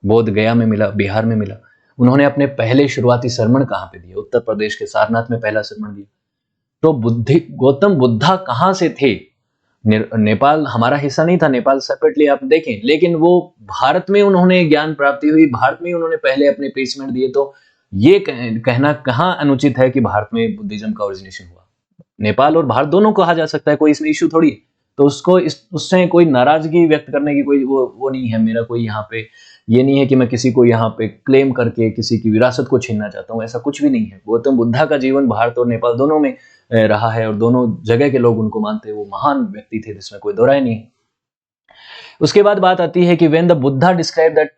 S1: बोध गया में मिला, बिहार में मिला। उन्होंने अपने पहले शुरुआती सरमन कहाँ पे दिया? उत्तर प्रदेश के सारनाथ में पहला सरमन दिया। तो गौतम बुद्धा कहाँ से थे? नेपाल हमारा हिस्सा नहीं था, नेपाल सेपरेटली आप देखें, लेकिन वो भारत में उन्होंने ज्ञान प्राप्ति हुई, भारत में उन्होंने पहले अपने प्लेसमेंट दिए। तो ये कहना कहाँ अनुचित है कि भारत में बुद्धिज्म का ओरिजिनेशन हुआ? नेपाल और भारत दोनों कहा जा सकता है, कोई इसमें इशू थोड़ी है। तो उसको उससे कोई नाराजगी व्यक्त करने की कोई वो नहीं है। मेरा कोई यहाँ पे ये नहीं है कि मैं किसी को यहाँ पे क्लेम करके किसी की विरासत को छीनना चाहता हूँ, ऐसा कुछ भी नहीं है। गौतम बुद्धा का जीवन भारत और नेपाल दोनों में रहा है और दोनों जगह के लोग उनको मानते हैं, वो महान व्यक्ति थे, जिसमें कोई दो राय नहीं है। उसके बाद बात आती है कि when the Buddha described that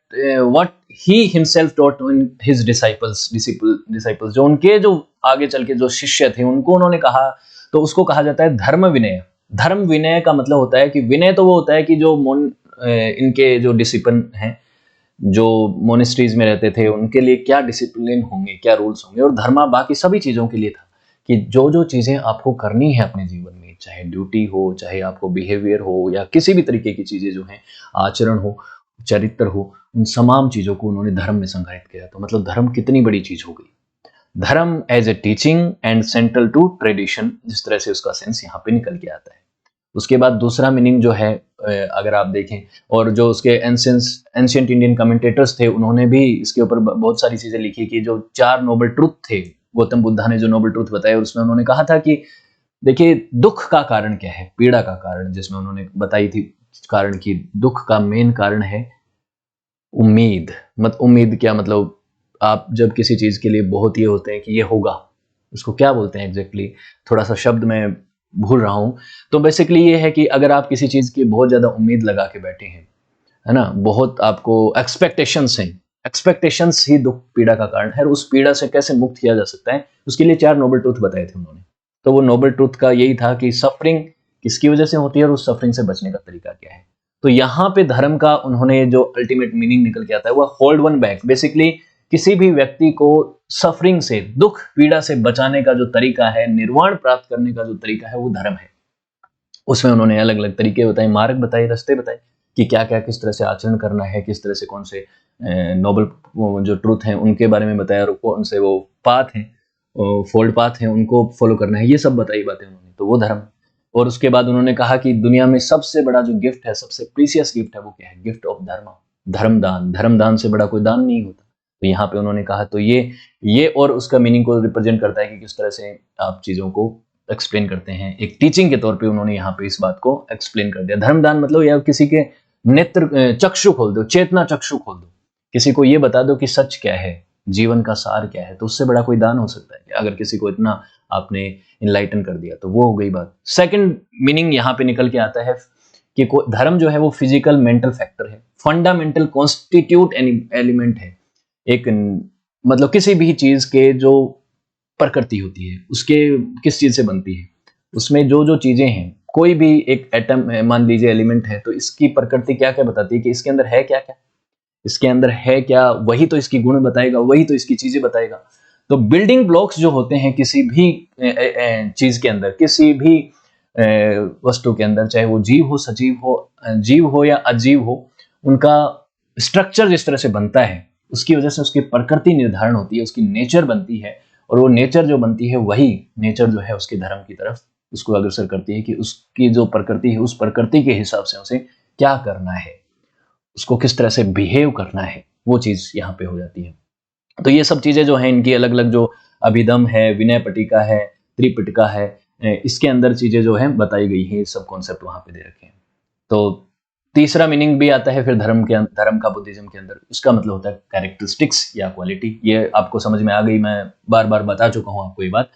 S1: what he himself taught in his disciples, जो उनके जो आगे चल के जो शिष्य थे उनको उन्होंने कहा, तो उसको कहा जाता है धर्म विनय। धर्म विनय का मतलब होता है कि विनय तो वो होता है कि जो इनके जो डिसिप्लिन हैं, जो मोनेस्ट्रीज में रहते थे, उनके लिए क्या डिसिप्लिन होंगे, क्या रूल्स होंगे, और धर्मा बाकी सभी चीजों के लिए था कि जो जो चीजें आपको करनी है अपने जीवन में, चाहे ड्यूटी हो, चाहे आपको बिहेवियर हो, या किसी भी तरीके की चीजें जो हैं, आचरण हो, चरित्र हो, उन तमाम चीजों को उन्होंने धर्म में संग्रहित किया। तो मतलब धर्म कितनी बड़ी चीज हो गई। Dharma as a teaching and central to tradition, जिस तरह से उसका सेंस यहाँ पे निकल के आता है। उसके बाद दूसरा मीनिंग जो है, अगर आप देखें, और जो उसके एंशिएंट इंडियन कमेंटेटर्स थे, उन्होंने भी इसके ऊपर बहुत सारी चीजें लिखी कि जो 4 नोबल ट्रुथ थे, गौतम बुद्धा ने जो नोबल ट्रुथ बताया, उसमें उन्होंने कहा था कि देखिए दुख का कारण क्या है, पीड़ा का कारण, जिसमें उन्होंने बताई थी कारण की दुख का मेन कारण है उम्मीद। उम्मीद क्या मतलब, आप जब किसी चीज के लिए बहुत ये होते हैं कि ये होगा, उसको क्या बोलते हैं एग्जैक्टली, थोड़ा सा शब्द मैं भूल रहा हूं। तो बेसिकली ये है कि अगर आप किसी चीज की बहुत ज्यादा उम्मीद लगा के बैठे हैं, है ना, बहुत आपको एक्सपेक्टेशंस हैं, एक्सपेक्टेशंस ही दुख पीड़ा का कारण है। और उस पीड़ा से कैसे मुक्त किया जा सकता है, उसके लिए 4 नोबल ट्रुथ बताए थे उन्होंने। तो वो नोबल ट्रुथ का यही था कि सफरिंग किसकी वजह से होती है और उस सफरिंग से बचने का तरीका क्या है। तो यहाँ पे धर्म का उन्होंने जो अल्टीमेट मीनिंग निकल के आता है वो होल्ड वन बैक। बेसिकली किसी भी व्यक्ति को सफरिंग से, दुख पीड़ा से बचाने का जो तरीका है, निर्वाण प्राप्त करने का जो तरीका है, वो धर्म है। उसमें उन्होंने अलग अलग तरीके बताए, मार्ग बताए, रास्ते बताए कि क्या क्या किस तरह से आचरण करना है, किस तरह से कौन से नोबल जो ट्रूथ हैं उनके बारे में बताया, और कौन से वो पाथ हैं, फोल्ड पाथ हैं, उनको फॉलो करना है, ये सब बताई बातें उन्होंने। तो वो धर्म। और उसके बाद उन्होंने कहा कि दुनिया में सबसे बड़ा जो गिफ्ट है, सबसे प्रीसियस गिफ्ट है, वो क्या है? गिफ्ट ऑफ धर्म, धर्मदान। धर्मदान से बड़ा कोई दान नहीं होता। तो यहाँ पे उन्होंने कहा, तो ये और उसका मीनिंग को रिप्रेजेंट करता है कि किस तरह से आप चीजों को एक्सप्लेन करते हैं। एक टीचिंग के तौर पे उन्होंने यहाँ पे इस बात को एक्सप्लेन कर दिया। धर्मदान मतलब या किसी के नेत्र चक्षु खोल दो, चेतना चक्षु खोल दो, किसी को ये बता दो कि सच क्या है, जीवन का सार क्या है, तो उससे बड़ा कोई दान हो सकता है? अगर किसी को इतना आपने इनलाइटन कर दिया तो वो हो गई बात। सेकंड मीनिंग यहाँ पे निकल के आता है कि धर्म जो है वो फिजिकल मेंटल फैक्टर है, फंडामेंटल कॉन्स्टिट्यूट एलिमेंट है। एक मतलब किसी भी चीज के जो प्रकृति होती है उसके किस चीज से बनती है, उसमें जो जो चीजें हैं, कोई भी एक एटम मान लीजिए एलिमेंट है, तो इसकी प्रकृति क्या क्या बताती है कि इसके अंदर है क्या क्या, इसके अंदर है क्या, वही तो इसकी गुण बताएगा, वही तो इसकी चीजें बताएगा। तो बिल्डिंग ब्लॉक्स जो होते हैं किसी भी चीज के अंदर, किसी भी वस्तु के अंदर, चाहे वो जीव हो, सजीव हो, जीव हो या अजीव हो, उनका स्ट्रक्चर जिस तरह से बनता है उसकी वजह से उसकी प्रकृति निर्धारण होती है, उसकी नेचर बनती है, और वो नेचर जो बनती है वही नेचर जो है उसके धर्म की तरफ उसको अग्रसर करती है कि उसकी जो प्रकृति है उस प्रकृति के हिसाब से उसे क्या करना है, उसको किस तरह से बिहेव करना है, वो चीज यहाँ पे हो जाती है। तो ये सब चीजें जो हैं इनकी अलग अलग, जो अभिधम है, विनय पटिका है, त्रिपिटका है, इसके अंदर चीजें जो हैं बताई गई हैं, ये सब कॉन्सेप्ट वहां पे दे रखे हैं। तो तीसरा मीनिंग भी आता है फिर धर्म का बुद्धिज्म के अंदर, उसका मतलब होता है कैरेक्टरिस्टिक्स या क्वालिटी। ये आपको समझ में आ गई, मैं बार बार बता चुका हूँ आपको ये बात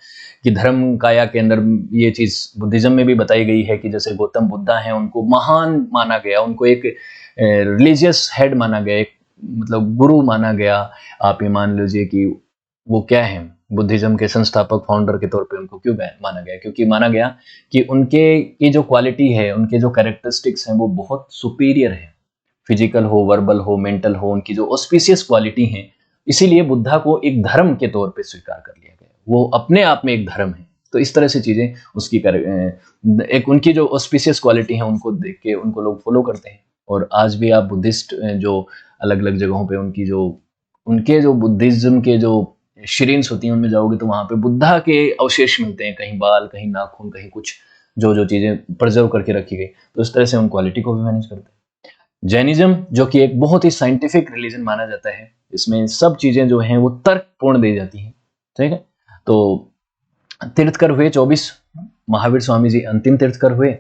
S1: कि धर्म काया के अंदर ये चीज बुद्धिज्म में भी बताई गई है कि जैसे गौतम बुद्धा हैं, उनको महान माना गया, उनको एक रिलीजियस हेड माना गया, एक मतलब गुरु माना गया। आप ये मान लीजिए कि वो क्या है, बुद्धिज्म के संस्थापक फाउंडर के तौर पे उनको क्यों माना गया, क्योंकि माना गया कि उनके ये जो क्वालिटी है, उनके जो कैरेक्टरिस्टिक्स हैं वो बहुत सुपीरियर है, फिजिकल हो, वर्बल हो, मेंटल हो, उनकी जो ऑस्पिशियस क्वालिटी है, इसीलिए बुद्धा को एक धर्म के तौर पे स्वीकार कर लिया गया, वो अपने आप में एक धर्म है। तो इस तरह से चीजें उसकी एक उनकी जो ऑस्पिशियस क्वालिटी है उनको देख के उनको लोग फॉलो करते हैं। और आज भी आप बुद्धिस्ट जो अलग अलग जगहों पे उनके जो बुद्धिज्म के जो श्रीन्स होती हैं उनमें जाओगे तो वहां पे बुद्धा के अवशेष मिलते हैं, कहीं बाल, कहीं नाखून, कहीं कुछ, जो जो चीजें प्रिजर्व करके रखी गई। तो इस तरह से उन क्वालिटी को भी मैनेज करते हैं। जैनिज्म जो कि एक बहुत ही साइंटिफिक रिलीजन माना जाता है, इसमें सब चीजें जो हैं वो तर्कपूर्ण दी जाती हैं, ठीक है। तो तीर्थकर हुए 24, महावीर स्वामी जी अंतिम तीर्थकर हुए,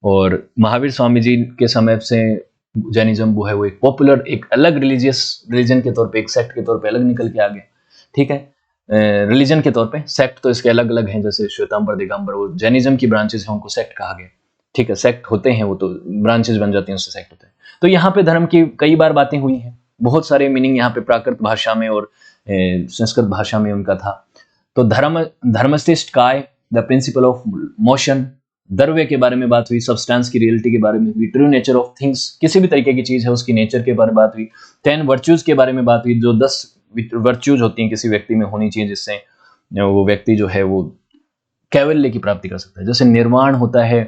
S1: और महावीर स्वामी जी के समय से जैनिज्म वो है वो एक पॉपुलर, एक अलग रिलीजन के तौर पे, एक सेक्ट के तौर पे अलग निकल के आ गया, ठीक है। रिलीजन के तौर पे, सेक्ट तो इसके अलग अलग हैं, जैसे श्वेतांबर, दिगंबर, वो जैनिज्म की ब्रांचेस हैं, उनको सेक्ट कहा गया, ठीक है। सेक्ट होते हैं वो तो ब्रांचेस बन जाती हैं, उससे सेक्ट होते हैं। तो यहाँ पे धर्म की कई बार बातें हुई हैं, बहुत सारे मीनिंग यहाँ पे प्राकृत भाषा में और संस्कृत भाषा में उनका था। तो धर्मस्थिष्ट काय, द प्रिंसिपल ऑफ मोशन, द्रव्य के बारे में बात हुई, सब्सटेंस की रियलिटी के बारे में हुई, ट्रू नेचर ऑफ थिंग्स, किसी भी तरीके की चीज है उसकी नेचर के बारे में बात हुई, 10 वर्च्यूज के बारे में बात हुई, जो 10 वर्च्यूज होती हैं किसी व्यक्ति में होनी चाहिए जिससे वो व्यक्ति जो है वो कैवल्य की प्राप्ति कर सकता है। जैसे निर्वाण होता है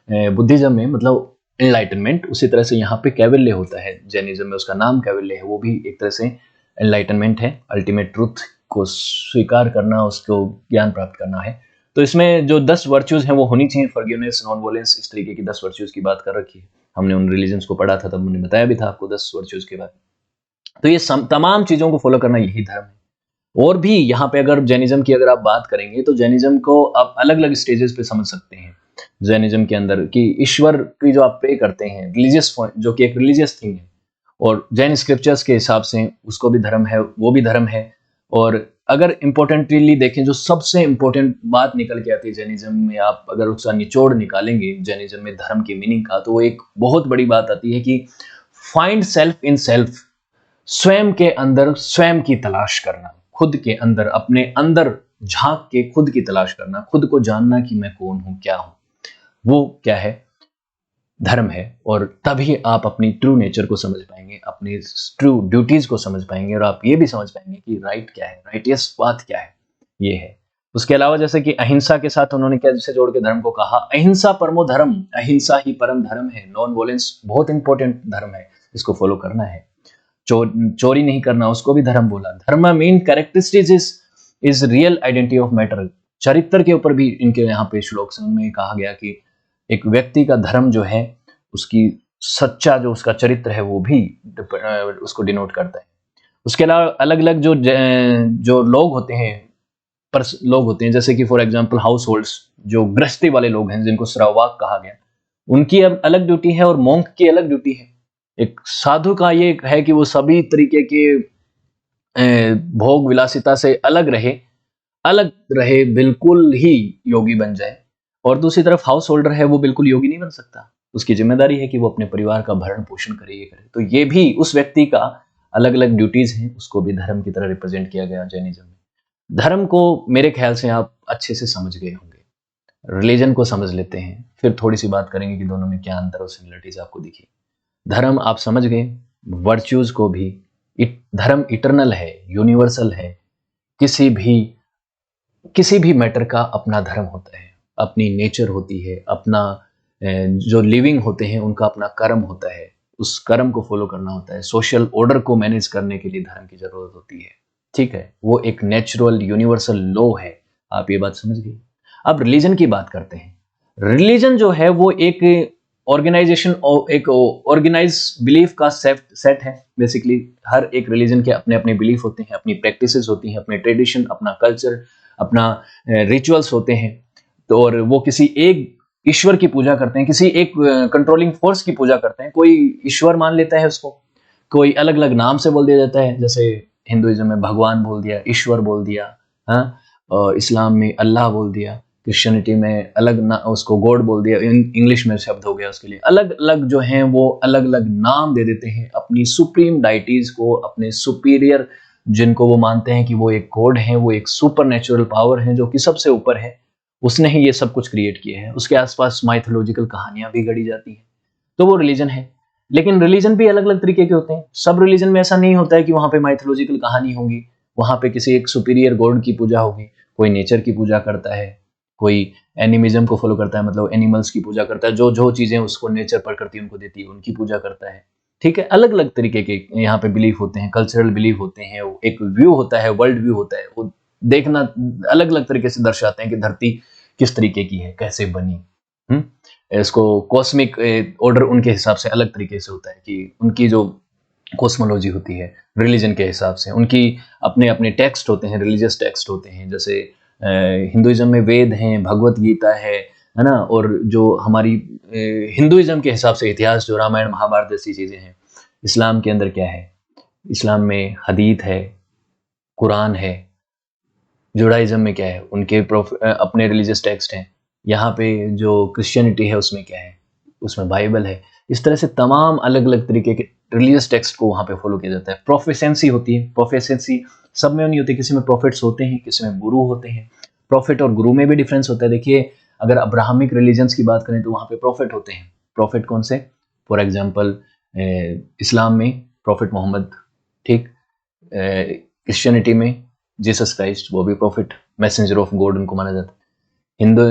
S1: बुद्धिज्म में, मतलब एनलाइटनमेंट, उसी तरह से यहाँ पे कैवल्य होता है जैनिज्म में, उसका नाम कैवल्य है, वो भी एक तरह से एनलाइटनमेंट है, अल्टीमेट ट्रूथ को स्वीकार करना, उसको ज्ञान प्राप्त करना है। तो इसमें जो 10 वर्च्यूज हैं वो होनी चाहिए, फॉरगिवनेस, नॉन वोलेंस, इस तरीके की 10 वर्च्यूज की बात कर रखी है। हमने उन रिलीजन्स को पढ़ा था तब मैंने बताया भी था आपको 10 वर्च्यूज के बारे में। तो ये तमाम चीजों को फॉलो करना यही धर्म है। और भी यहाँ पे अगर जैनिज्म की अगर आप बात करेंगे तो जैनिज्म को आप अलग अलग स्टेजेस पे समझ सकते हैं। जैनिज्म के अंदर कि ईश्वर की जो आप प्रे करते हैं, रिलीजियस, जो कि एक रिलीजियस थिंग है, और जैन स्क्रिप्चर्स के हिसाब से उसको भी धर्म है, वो भी धर्म है। और अगर इंपॉर्टेंटली देखें, जो सबसे इंपॉर्टेंट बात निकल के आती है जैनिज्म में, आप अगर उसका निचोड़ निकालेंगे जैनिज्म में धर्म की मीनिंग का, तो वो एक बहुत बड़ी बात आती है कि फाइंड सेल्फ इन सेल्फ, स्वयं के अंदर स्वयं की तलाश करना, खुद के अंदर, अपने अंदर झांक के खुद की तलाश करना, खुद को जानना कि मैं कौन हूं, क्या हूं, वो क्या है, धर्म है। और तभी आप अपनी ट्रू नेचर को समझ पाएंगे, अपनी ट्रू ड्यूटीज को समझ पाएंगे, और आप ये भी समझ पाएंगे कि राइट क्या है, राइटियस पाथ क्या है, ये है। उसके अलावा जैसे कि अहिंसा के साथ उन्होंने कैसे जोड़ के धर्म को कहा, अहिंसा परमो धर्म, अहिंसा ही परम धर्म है। नॉन वोलेंस बहुत इंपॉर्टेंट धर्म है, इसको फॉलो करना है। चोरी नहीं करना, उसको भी धर्म बोला। धर्म mean characteristics is real identity of matter, चरित्र के ऊपर भी इनके यहाँ पे श्लोक में कहा गया कि एक व्यक्ति का धर्म जो है उसकी सच्चा जो उसका चरित्र है वो भी उसको डिनोट करता है। उसके अलावा अलग अलग जो लोग होते हैं, जैसे कि फॉर एग्जांपल हाउस होल्ड्स, जो गृहस्थी वाले लोग हैं जिनको श्रावक कहा गया, उनकी अब अलग ड्यूटी है और मोंक की अलग ड्यूटी है। एक साधु का ये है कि वो सभी तरीके के भोग विलासिता से अलग रहे, बिल्कुल ही योगी बन जाए। और दूसरी तरफ हाउस होल्डर है, वो बिल्कुल योगी नहीं बन सकता। उसकी जिम्मेदारी है कि वो अपने परिवार का भरण पोषण करे, ये करे। तो ये भी उस व्यक्ति का अलग अलग ड्यूटीज हैं, उसको भी धर्म की तरह रिप्रेजेंट किया गया जैनिज्म में। धर्म को मेरे ख्याल से आप अच्छे से समझ गए होंगे। रिलीजन को समझ लेते हैं, फिर थोड़ी सी बात करेंगे कि दोनों में क्या अंतर और सिमिलरिटीज आपको दिखी। धर्म आप समझ गए, वर्च्यूज को भी। धर्म इटर्नल है, यूनिवर्सल है। किसी भी मैटर का अपना धर्म होता है, अपनी नेचर होती है, अपना जो लिविंग होते हैं उनका अपना कर्म होता है, उस कर्म को फॉलो करना होता है। सोशल ऑर्डर को मैनेज करने के लिए धर्म की जरूरत होती है, ठीक है। वो एक नेचुरल यूनिवर्सल लॉ है। आप ये बात समझ गए। अब रिलीजन की बात करते हैं। रिलीजन जो है वो एक ऑर्गेनाइजेशन और एक ऑर्गेनाइज बिलीफ का सेट है। बेसिकली हर एक रिलीजन के अपने अपने बिलीफ होते हैं, अपनी प्रैक्टिसेस होती हैं, अपने ट्रेडिशन, अपना कल्चर, अपना रिचुअल्स होते हैं। तो और वो किसी एक ईश्वर की पूजा करते हैं, किसी एक कंट्रोलिंग फोर्स की पूजा करते हैं। कोई ईश्वर मान लेता है उसको, कोई अलग अलग नाम से बोल दिया जाता है। जैसे हिंदुइज्म में भगवान बोल दिया, ईश्वर बोल दिया, हाँ। और इस्लाम में अल्लाह बोल दिया, क्रिश्चियनिटी में अलग ना उसको गॉड बोल दिया, इंग्लिश में शब्द हो गया उसके लिए। अलग अलग जो हैं वो अलग अलग नाम दे देते हैं अपनी सुप्रीम डाइटीज को, अपने सुपीरियर जिनको वो मानते हैं कि वो एक गॉड है, वो एक सुपर नेचुरल पावर है जो कि सबसे ऊपर है। उसने ही ये सब कुछ क्रिएट किया है। उसके आसपास माइथोलॉजिकल कहानियां भी गढ़ी जाती हैं। तो वो रिलीजन है। लेकिन रिलीजन भी अलग अलग तरीके के होते हैं। सब रिलीजन में ऐसा नहीं होता है कि वहां पे माइथोलॉजिकल कहानी होगी, वहां पे किसी एक सुपीरियर गॉड की पूजा होगी। कोई नेचर की पूजा करता है, कोई एनिमिज्म को फॉलो करता है, मतलब एनिमल्स की पूजा करता है। जो जो चीजें उसको नेचर प्रकृति उनको देती है उनकी पूजा करता है, ठीक है। अलग अलग तरीके के यहाँ पे बिलीफ होते हैं, कल्चरल बिलीफ होते हैं। एक व्यू होता है, वर्ल्ड व्यू होता है। वो देखना अलग अलग तरीके से दर्शाते हैं कि धरती किस तरीके की है, कैसे बनी। इसको कॉस्मिक ऑर्डर उनके हिसाब से अलग तरीके से होता है कि उनकी जो कॉस्मोलॉजी होती है रिलीजन के हिसाब से, उनकी अपने अपने टेक्स्ट होते हैं, रिलीजियस टेक्स्ट होते हैं। जैसे हिंदुइज्म में वेद हैं, भगवत गीता है ना। और जो हमारी हिंदुइज्म के हिसाब से इतिहास जो रामायण महाभारत जैसी चीजें हैं। इस्लाम के अंदर क्या है? इस्लाम में हदीत है, कुरान है। जुडाइज्म में क्या है? उनके अपने रिलीजियस टेक्स्ट हैं। यहाँ पे जो क्रिश्चियनिटी है उसमें क्या है? उसमें बाइबल है। इस तरह से तमाम अलग अलग तरीके के रिलीजियस टेक्स्ट को वहाँ पे फॉलो किया जाता है। प्रोफेसेंसी होती है। प्रोफेसेंसी सब में नहीं होती, किसी में प्रॉफिट्स होते हैं, किसी में गुरु होते हैं। प्रॉफिट और गुरु में भी डिफरेंस होता है। देखिए अगर अब्राहमिक रिलीजन्स की बात करें तो वहाँ पे प्रॉफिट होते हैं। प्रॉफिट कौन से? फॉर एग्जाम्पल इस्लाम में प्रॉफिट मोहम्मद, ठीक। क्रिश्चियनिटी में जीसस क्राइस्ट, वो भी प्रॉफिट मैसेंजर ऑफ गॉड उनको माना जाता है। हिंदू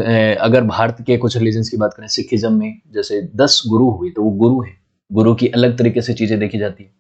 S1: अगर भारत के कुछ रिलीजन्स की बात करें, सिखिज्म में जैसे 10 गुरु हुए तो वो गुरु है। गुरु की अलग तरीके से चीजें देखी जाती है।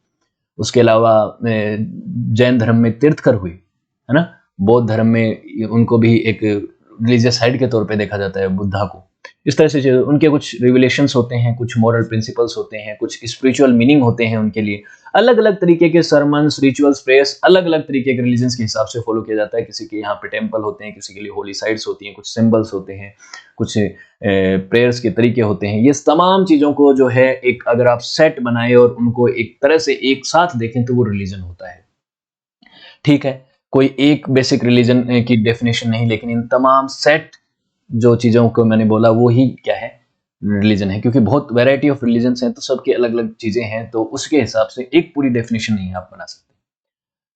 S1: उसके अलावा जैन धर्म में तीर्थकर हुए, है ना। बौद्ध धर्म में उनको भी एक रिलीजियस हेड के तौर पे देखा जाता है, बुद्धा को। इस तरह से उनके कुछ रिविलेशंस होते हैं, कुछ मॉरल प्रिंसिपल्स होते हैं, कुछ स्पिरिचुअल मीनिंग होते हैं उनके लिए। अलग अलग तरीके के सरमन्स, रिचुअल्स, प्रेयर्स अलग अलग तरीके के रिलीजन्स के हिसाब से फॉलो किया जाता है। किसी के यहाँ पे टेम्पल होते हैं, किसी के लिए होली साइट्स होती हैं, कुछ सिंबल्स होते हैं, कुछ प्रेयर्स के तरीके होते हैं। ये तमाम चीज़ों को जो है एक अगर आप सेट बनाए और उनको एक तरह से एक साथ देखें तो वो रिलीजन होता है, ठीक है। कोई एक बेसिक रिलीजन की डेफिनेशन नहीं, लेकिन इन तमाम सेट जो चीज़ों को मैंने बोला वो ही क्या है? रिलीजन है। क्योंकि बहुत वैरायटी ऑफ रिलीजन्स हैं तो सबकी अलग अलग चीज़ें हैं, तो उसके हिसाब से एक पूरी डेफिनेशन नहीं आप बना सकते।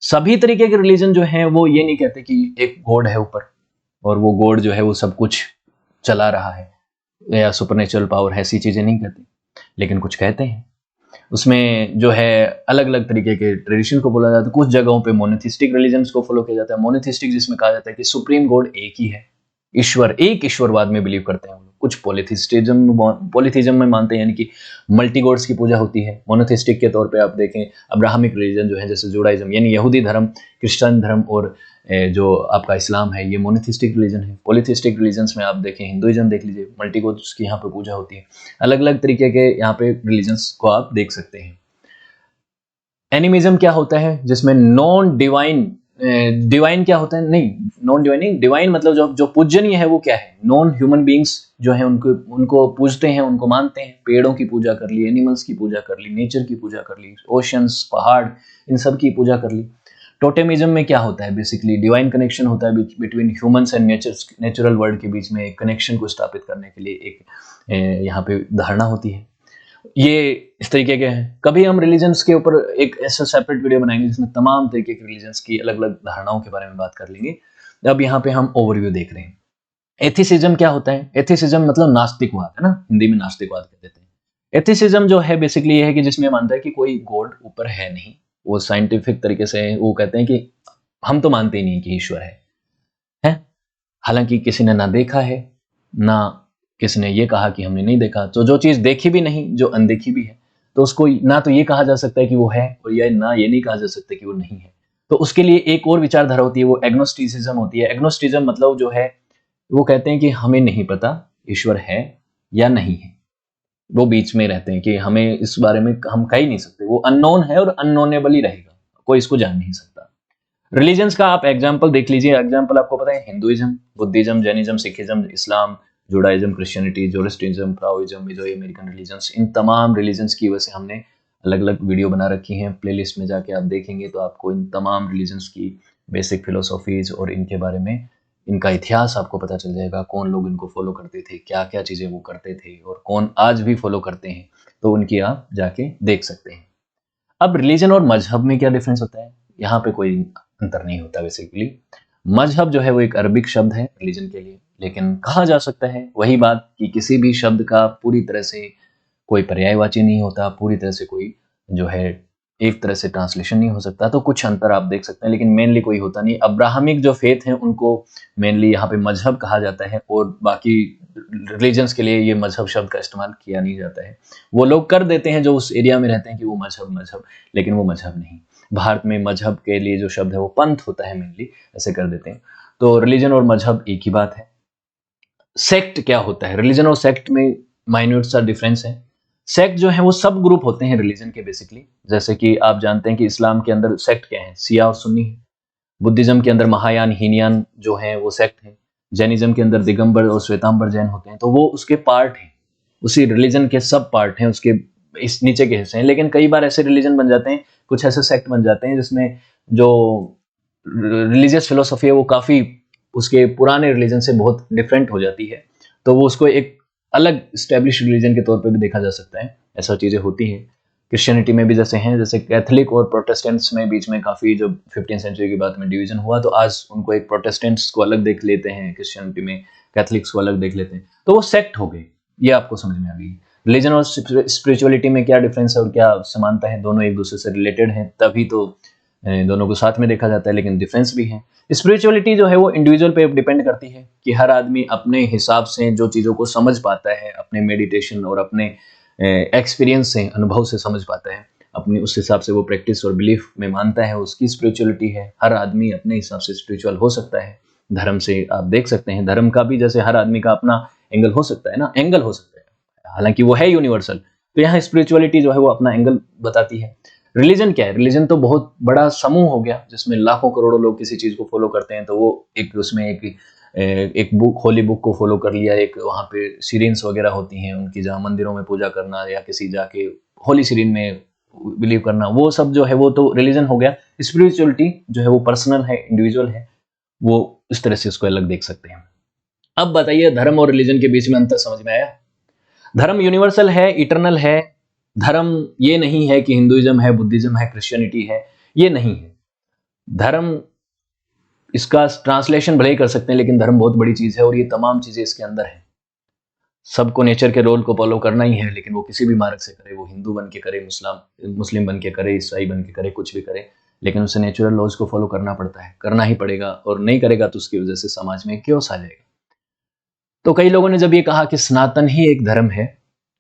S1: सभी तरीके के रिलीजन जो हैं वो ये नहीं कहते कि एक गॉड है ऊपर और वो गॉड जो है वो सब कुछ चला रहा है या सुपरनेचुरल पावर है, ऐसी चीज़ें नहीं कहते। लेकिन कुछ कहते हैं। उसमें जो है अलग अलग तरीके के ट्रेडिशन को बोला जाता है। कुछ जगहों पे मोनोथिस्टिक रिलीजन्स को फॉलो किया जाता है। मोनोथिस्टिक जिसमें कहा जाता है कि सुप्रीम गॉड एक ही है, ईश्वर एक ईश्वरवाद में बिलीव करते हैं। कुछ पॉलिथिज्म में मानते हैं, यानी कि मल्टी गॉड्स की पूजा होती है। मोनोथिस्टिक के तौर पे आप देखें अब्राहमिक रिलीजन जो है, जैसे जुडाइज्म यानी यहूदी धर्म, क्रिश्चियन धर्म और जो आपका इस्लाम है, ये मोनोथिस्टिक रिलीजन है। पॉलिथिस्टिक रिलीजन्स में आप देखें, हिंदुइज्म देख लीजिए, मल्टी गॉड्स की यहाँ पे पूजा होती है। अलग अलग तरीके के यहाँ पे रिलीजन्स को आप देख सकते हैं। एनिमिज्म क्या होता है? जिसमें नॉन डिवाइन, डिवाइन क्या होता है? नहीं, नॉन डिवाइन, डिवाइन मतलब जो पूजनीय है वो क्या है? नॉन ह्यूमन बीइंग्स जो है उनको पूजते हैं, उनको मानते हैं। पेड़ों की पूजा कर ली, एनिमल्स की पूजा कर ली, नेचर की पूजा कर ली, ओशंस, पहाड़, इन सब की पूजा कर ली। टोटेमिज्म में क्या होता है, बेसिकली डिवाइन कनेक्शन होता है between humans and natural world के बीच में एक कनेक्शन को स्थापित करने के लिए एक यहाँ पे धारणा होती है। ये इस तरीके के हैं। कभी हम रिलीजन्स के ऊपर एक ऐसा सेपरेट वीडियो बनाएंगे जिसमें तमाम तरीके के रिलीजन्स की अलग अलग धारणाओं के बारे में बात कर लेंगे। अब यहाँ पे हम ओवरव्यू देख रहे हैं। एथिसिज्म क्या होता है? एथिसिज्म मतलब नास्तिकवाद है ना, हिंदी में नास्तिकवाद कह देते हैं। एथिसिज्म जो है बेसिकली ये है कि जिसमें मानता है कि कोई गॉड ऊपर है नहीं। वो साइंटिफिक तरीके से वो कहते हैं कि हम तो मानते ही नहीं कि ईश्वर है? हालांकि किसी ने ना देखा है, ना किसी ने ये कहा कि हमने नहीं देखा। तो जो चीज देखी भी नहीं, जो अनदेखी भी है, तो उसको ना तो ये कहा जा सकता है कि वो है, और या ना ये नहीं कहा जा सकता कि वो नहीं है। तो उसके लिए एक और विचारधारा होती है, वो एग्नोस्टिसिज्म होती है। एग्नोस्टिज्म मतलब जो है वो कहते हैं कि हमें नहीं पता ईश्वर है या नहीं है। वो बीच में रहते हैं कि हमें इस बारे में हम कह ही नहीं सकते, वो अननोन है और अननोनेबल ही रहेगा, कोई इसको जान नहीं सकता। रिलीजन्स का आप एग्जाम्पल देख लीजिए। एग्जाम्पल आपको पता है, Hinduism, Buddhism, Jainism, Sikhism, Islam, Judaism, Christianity, Zoroastrianism, फ्राओइज्म, मिजो अमेरिकन रिलीजन्स। इन तमाम रिलीजन्स की वजह से हमने अलग अलग वीडियो बना रखी हैं। प्लेलिस्ट में जाके आप देखेंगे तो आपको इन तमाम रिलीजन्स की बेसिक फिलोसॉफीज और इनके बारे में, इनका इतिहास आपको पता चल जाएगा। कौन लोग इनको फॉलो करते थे, क्या क्या चीज़ें वो करते थे, और कौन आज भी फॉलो करते हैं, तो उनकी आप जाके देख सकते हैं। अब रिलीजन और मजहब में क्या डिफरेंस होता है? यहाँ पे कोई अंतर नहीं होता बेसिकली। मजहब जो है वो एक अरबिक शब्द है रिलीजन के लिए, लेकिन कहा जा सकता है वही बात कि किसी भी शब्द का पूरी तरह से कोई पर्यायवाची नहीं होता, पूरी तरह से कोई जो है एक तरह से ट्रांसलेशन नहीं हो सकता। तो कुछ अंतर आप देख सकते हैं, लेकिन मेनली कोई होता नहीं। अब्राहमिक जो फेथ है उनको मेनली यहाँ पे मजहब कहा जाता है, और बाकी रिलीजन्स के लिए ये मजहब शब्द का इस्तेमाल किया नहीं जाता है। वो लोग कर देते हैं जो उस एरिया में रहते हैं कि वो मजहब, लेकिन वो मजहब नहीं। भारत में मजहब के लिए जो शब्द है वो पंथ होता है, मेनली ऐसे कर देते हैं। तो रिलीजन और मजहब एक ही बात है। सेक्ट क्या होता है? रिलीजन और सेक्ट में माइन्यूट सा डिफरेंस है। सेक्ट जो है वो सब ग्रुप होते हैं रिलीजन के बेसिकली। जैसे कि आप जानते हैं कि इस्लाम के अंदर सेक्ट क्या है, शिया और सुन्नी है। बुद्धिज्म के अंदर महायान, हीनयान जो है वो सेक्ट है। जैनिज्म के अंदर दिगंबर और श्वेतांबर जैन होते हैं, तो वो उसके पार्ट हैं, उसी रिलीजन के सब पार्ट हैं, उसके इस नीचे के हिस्से हैं। लेकिन कई बार ऐसे रिलीजन बन जाते हैं, कुछ ऐसे सेक्ट बन जाते हैं जिसमें जो रिलीजियस फिलोसफी है वो काफी उसके पुराने रिलीजन से बहुत डिफरेंट हो जाती है, तो वो उसको एक अलग स्टैब्लिश रिलीजन के तौर पे भी देखा जा सकता है। ऐसा चीजें होती हैं। क्रिश्चियनिटी में भी जैसे हैं, जैसे कैथलिक और प्रोटेस्टेंट्स में बीच में काफी जब 15th सेंचुरी की बात में डिवीजन हुआ, तो आज उनको एक प्रोटेस्टेंट्स को अलग देख लेते हैं क्रिश्चियनिटी में, कैथलिक्स को अलग देख लेते हैं, तो वो सेक्ट हो गए। ये आपको समझ में आ गई। रिलीजन और स्पिरिचुअलिटी में क्या डिफरेंस है और क्या समानता है? दोनों एक दूसरे से रिलेटेड हैं, तभी तो दोनों को साथ में देखा जाता है, लेकिन डिफरेंस भी है। स्पिरिचुअलिटी जो है वो इंडिविजुअल पे डिपेंड करती है कि हर आदमी अपने हिसाब से जो चीज़ों को समझ पाता है, अपने मेडिटेशन और अपने एक्सपीरियंस से, अनुभव से समझ पाता है, अपनी उस हिसाब से वो प्रैक्टिस और बिलीफ में मानता है, उसकी स्पिरिचुअलिटी है। हर आदमी अपने हिसाब से स्पिरिचुअल हो सकता है। धर्म से आप देख सकते हैं, धर्म का भी जैसे हर आदमी का अपना एंगल हो सकता है ना, एंगल हो सकता है, हालांकि वो है यूनिवर्सल। तो यहाँ स्पिरिचुअलिटी जो है वो अपना एंगल बताती है। रिलीजन क्या है? रिलीजन तो बहुत बड़ा समूह हो गया जिसमें लाखों करोड़ों लोग किसी चीज को फॉलो करते हैं। तो वो एक उसमें एक बुक, होली बुक को फॉलो कर लिया, एक वहाँ पे सीरीन्स वगैरह होती हैं उनकी, जहाँ मंदिरों में पूजा करना या किसी जाके होली सीरीन में बिलीव करना, वो सब जो है वो तो रिलीजन हो गया। स्पिरिचुअलिटी जो है वो पर्सनल है, इंडिविजुअल है, वो इस तरह से उसको अलग देख सकते हैं। अब बताइए, धर्म और रिलीजन के बीच में अंतर समझ में आया? धर्म यूनिवर्सल है, इटर्नल है। धर्म ये नहीं है कि हिंदुइज्म है, बुद्धिज्म है, क्रिश्चियनिटी है, ये नहीं है। धर्म इसका ट्रांसलेशन भले ही कर सकते हैं, लेकिन धर्म बहुत बड़ी चीज है और ये तमाम चीजें इसके अंदर है। सबको नेचर के रोल को फॉलो करना ही है, लेकिन वो किसी भी मार्ग से करे, वो हिंदू बन के करे, मुस्लिम बन के करे, ईसाई बन के करे, कुछ भी करे, लेकिन उसे नेचुरल लॉज को फॉलो करना पड़ता है, करना ही पड़ेगा। और नहीं करेगा तो उसकी वजह से समाज में क्योस आ जाएगा। तो कई लोगों ने जब ये कहा कि सनातन ही एक धर्म है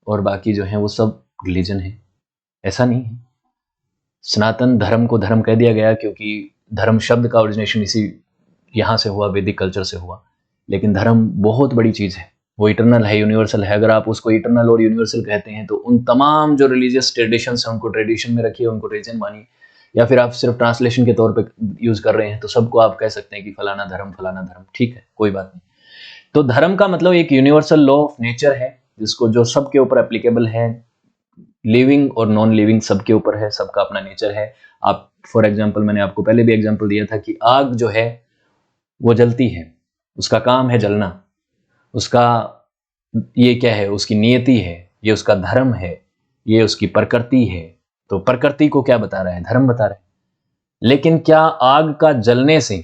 S1: और बाकी जो है वो सब रिलीजन है, ऐसा नहीं है। सनातन धर्म को धर्म कह दिया गया क्योंकि धर्म शब्द का ओरिजिनेशन इसी यहाँ से हुआ, वैदिक कल्चर से हुआ। लेकिन धर्म बहुत बड़ी चीज है, वो इटर्नल है, यूनिवर्सल है। अगर आप उसको इटर्नल और यूनिवर्सल कहते हैं तो उन तमाम जो रिलीजियस ट्रेडिशंस हैं उनको ट्रेडिशन में रखिए, उनको रिलीजन मानिए, या फिर आप सिर्फ ट्रांसलेशन के तौर पे यूज कर रहे हैं तो सबको आप कह सकते हैं कि फलाना धर्म, ठीक है, कोई बात नहीं। तो धर्म का मतलब एक यूनिवर्सल लॉ ऑफ नेचर है, जिसको जो सबके ऊपर एप्लीकेबल है, लिविंग और नॉन लिविंग सबके ऊपर है, सबका अपना नेचर है। आप फॉर एग्जांपल, मैंने आपको पहले भी एग्जांपल दिया था कि आग जो है वो जलती है, उसका काम है जलना, उसका ये क्या है, उसकी नियति है, ये उसका धर्म है, ये उसकी प्रकृति है। तो प्रकृति को क्या बता रहा है? धर्म बता रहा है। लेकिन क्या आग का जलने से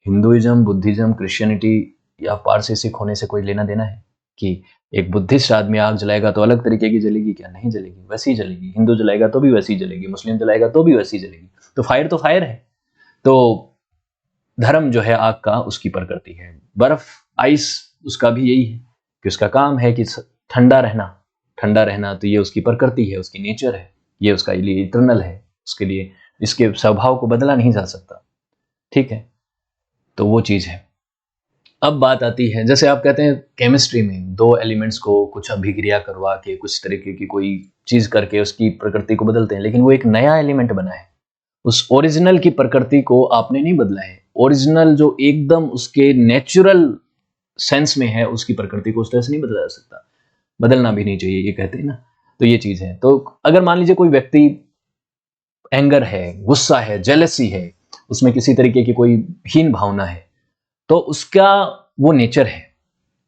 S1: हिंदुइज्म, बुद्धिज्म, क्रिश्चियनिटी या पारसी सिख होने से कोई लेना देना है? कि एक बुद्धिस्ट आदमी आग जलाएगा तो अलग तरीके की जलेगी क्या? नहीं जलेगी, वैसी ही जलेगी। हिंदू जलाएगा तो भी वैसी ही जलेगी, मुस्लिम जलाएगा तो भी वैसी ही जलेगी। तो फायर है। तो धर्म जो है आग का, उसकी प्रकृति है। बर्फ, आइस, उसका भी यही है कि उसका काम है कि ठंडा रहना। तो ये उसकी प्रकृति है, उसकी नेचर है, ये उसका लिए इटर्नल है, उसके लिए इसके स्वभाव को बदला नहीं जा सकता। ठीक है, तो वो चीज है। अब बात आती है, जैसे आप कहते हैं केमिस्ट्री में दो एलिमेंट्स को कुछ अभिक्रिया करवा के कुछ तरीके की कोई चीज करके उसकी प्रकृति को बदलते हैं, लेकिन वो एक नया एलिमेंट बना है। उस ओरिजिनल की प्रकृति को आपने नहीं बदला है। ओरिजिनल जो एकदम उसके नेचुरल सेंस में है, उसकी प्रकृति को उस तरह से नहीं बदला जा सकता, बदलना भी नहीं चाहिए, ये कहते हैं ना। तो ये चीज है। तो अगर मान लीजिए कोई व्यक्ति एंगर है, गुस्सा है, जेलसी है, उसमें किसी तरीके की कोई हीन भावना है, तो उसका वो नेचर है,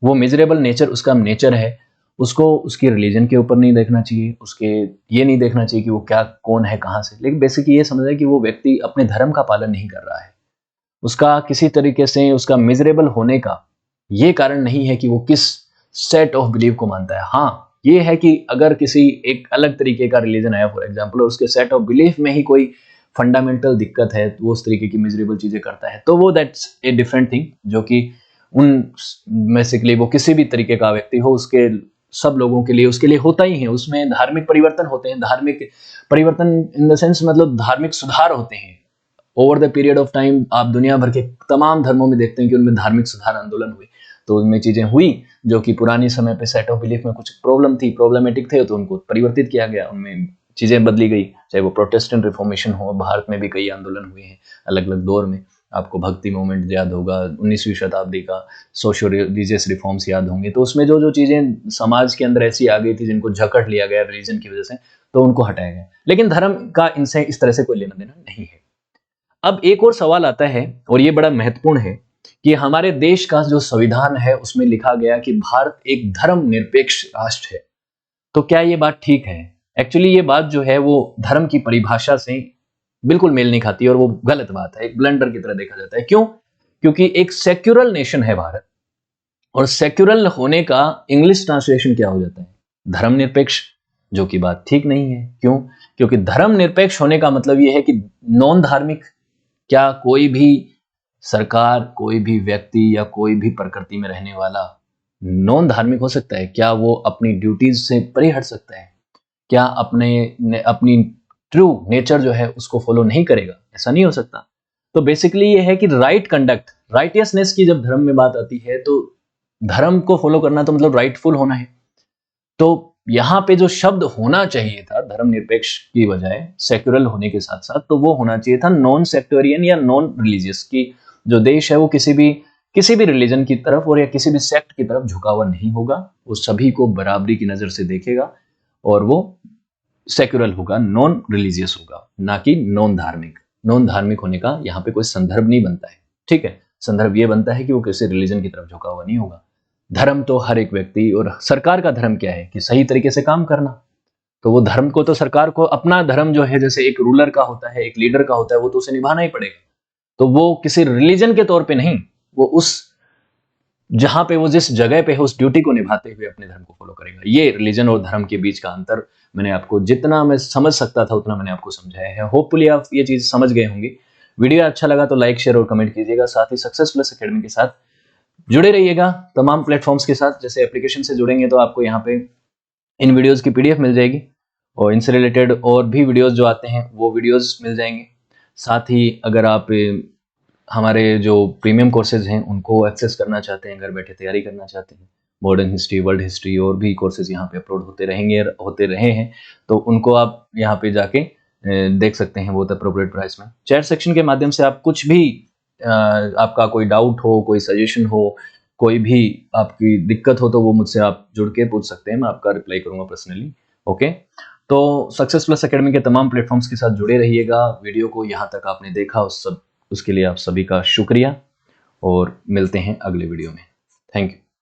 S1: वो मिजरेबल नेचर उसका नेचर है। उसको उसकी रिलीजन के ऊपर नहीं देखना चाहिए, उसके ये नहीं देखना चाहिए कि वो क्या, कौन है, कहाँ से, लेकिन बेसिक ये समझ है कि वो व्यक्ति अपने धर्म का पालन नहीं कर रहा है। उसका किसी तरीके से उसका मिजरेबल होने का ये कारण नहीं है कि वो किस सेट ऑफ बिलीव को मानता है। हाँ, ये है कि अगर किसी एक अलग तरीके का रिलीजन आया फॉर एग्जांपल, और उसके सेट ऑफ बिलीफ में ही कोई फंडामेंटल दिक्कत है, तो वो उस तरीके की मिजरेबल चीजें करता है, तो वो दैट्स ए डिफरेंट थिंग, जो कि उन बेसिकली वो किसी भी तरीके का व्यक्ति हो, उसके सब लोगों के लिए उसके लिए होता ही है। उसमें धार्मिक परिवर्तन होते हैं, धार्मिक परिवर्तन इन द सेंस मतलब धार्मिक सुधार होते हैं। Over the period of time आप दुनिया भर के तमाम धर्मों में देखते हैं कि उनमें धार्मिक सुधार आंदोलन हुए, तो उनमें चीजें हुई जो कि पुरानी समय पे सेट ऑफ बिलीफ में कुछ प्रॉब्लमेटिक थे, तो उनको परिवर्तित किया गया, उनमें चीजें बदली गई। चाहे वो प्रोटेस्टेंट रिफॉर्मेशन हो, भारत में भी कई आंदोलन हुए हैं अलग अलग दौर में। आपको भक्ति मूवमेंट याद होगा, 19वीं शताब्दी का सोशो रिलीजियस रिफॉर्म्स याद होंगे। तो उसमें जो जो चीजें समाज के अंदर ऐसी आ गई थी जिनको जकड़ लिया गया रिलीजन की वजह से, तो उनको हटाया गया। लेकिन धर्म का इनसे इस तरह से कोई लेना देना नहीं है। अब एक और सवाल आता है, और ये बड़ा महत्वपूर्ण है, कि हमारे देश का जो संविधान है उसमें लिखा गया कि भारत एक धर्मनिरपेक्ष राष्ट्र है। तो क्या ये बात ठीक है? एक्चुअली ये बात जो है वो धर्म की परिभाषा से बिल्कुल मेल नहीं खाती, और वो गलत बात है, एक ब्लंडर की तरह देखा जाता है। क्यों? क्योंकि एक सेक्युलर नेशन है भारत, और सेक्युलर होने का इंग्लिश ट्रांसलेशन क्या हो जाता है? धर्मनिरपेक्ष, जो कि बात ठीक नहीं है। क्यों? क्योंकि धर्मनिरपेक्ष होने का मतलब ये है कि नॉन धार्मिक, क्या कोई भी सरकार, कोई भी व्यक्ति या कोई भी प्रकृति में रहने वाला नॉन धार्मिक हो सकता है? क्या वो अपनी ड्यूटीज से परे हट सकता है? क्या अपनी ट्रू नेचर जो है उसको फॉलो नहीं करेगा? ऐसा नहीं हो सकता। तो बेसिकली ये है कि राइट कंडक्ट, राइटियसनेस की जब धर्म में बात आती है, तो धर्म को फॉलो करना तो मतलब राइटफुल होना है। तो यहाँ पे जो शब्द होना चाहिए था धर्मनिरपेक्ष की बजाय सेक्युलर होने के साथ साथ, तो वो होना चाहिए था नॉन सेक्टोरियन या नॉन रिलीजियस, की जो देश है वो किसी भी रिलीजन की तरफ और या किसी भी सेक्ट की तरफ झुका हुआ नहीं होगा। वो सभी को बराबरी की नजर से देखेगा, और वो सेक्युलर होगा, नॉन रिलीजियस होगा, ना कि नॉन धार्मिक। नॉन धार्मिक होने का यहाँ पे कोई संदर्भ नहीं बनता है। ठीक है, संदर्भ ये बनता है कि वो किसी रिलीजन की तरफ झुका हुआ नहीं होगा। धर्म तो हर एक व्यक्ति, और सरकार का धर्म क्या है कि सही तरीके से काम करना। तो वो धर्म को तो सरकार को अपना धर्म जो है, जैसे एक रूलर का होता है, एक लीडर का होता है, वो तो उसे निभाना ही पड़ेगा। तो वो किसी रिलीजन के तौर पे नहीं, वो उस जहां पे वो जिस जगह पे है उस ड्यूटी को निभाते हुए अपने धर्म को फॉलो करेगा। ये रिलीजन और धर्म के बीच का अंतर मैंने आपको जितना मैं समझ सकता था उतना मैंने आपको समझाया है। होपफुली आप ये चीज समझ गए होंगे। वीडियो अच्छा लगा तो लाइक, शेयर और कमेंट कीजिएगा। साथ ही सक्सेस प्लस एकेडमी के साथ जुड़े रहिएगा तमाम प्लेटफॉर्म्स के साथ। जैसे एप्लीकेशन से जुड़ेंगे तो आपको यहाँ पे इन वीडियोस की पीडीएफ मिल जाएगी, और इनसे रिलेटेड और भी वीडियोस जो आते हैं वो वीडियोस मिल जाएंगे। साथ ही अगर आप हमारे जो प्रीमियम कोर्सेज हैं उनको एक्सेस करना चाहते हैं, घर बैठे तैयारी करना चाहते हैं, मॉडर्न हिस्ट्री, वर्ल्ड हिस्ट्री और भी कोर्सेज यहाँ पे अपलोड होते रहे हैं, तो उनको आप यहाँ पे जाके देख सकते हैं बहुत अप्रोप्रिएट प्राइस में। चैट सेक्शन के माध्यम से आप कुछ भी आपका कोई डाउट हो, कोई सजेशन हो, कोई भी आपकी दिक्कत हो, तो वो मुझसे आप जुड़ के पूछ सकते हैं, मैं आपका रिप्लाई करूंगा पर्सनली। ओके, तो सक्सेस प्लस एकेडमी के तमाम प्लेटफॉर्म्स के साथ जुड़े रहिएगा। वीडियो को यहाँ तक आपने देखा उसके लिए आप सभी का शुक्रिया और मिलते हैं अगले वीडियो में। Thank you.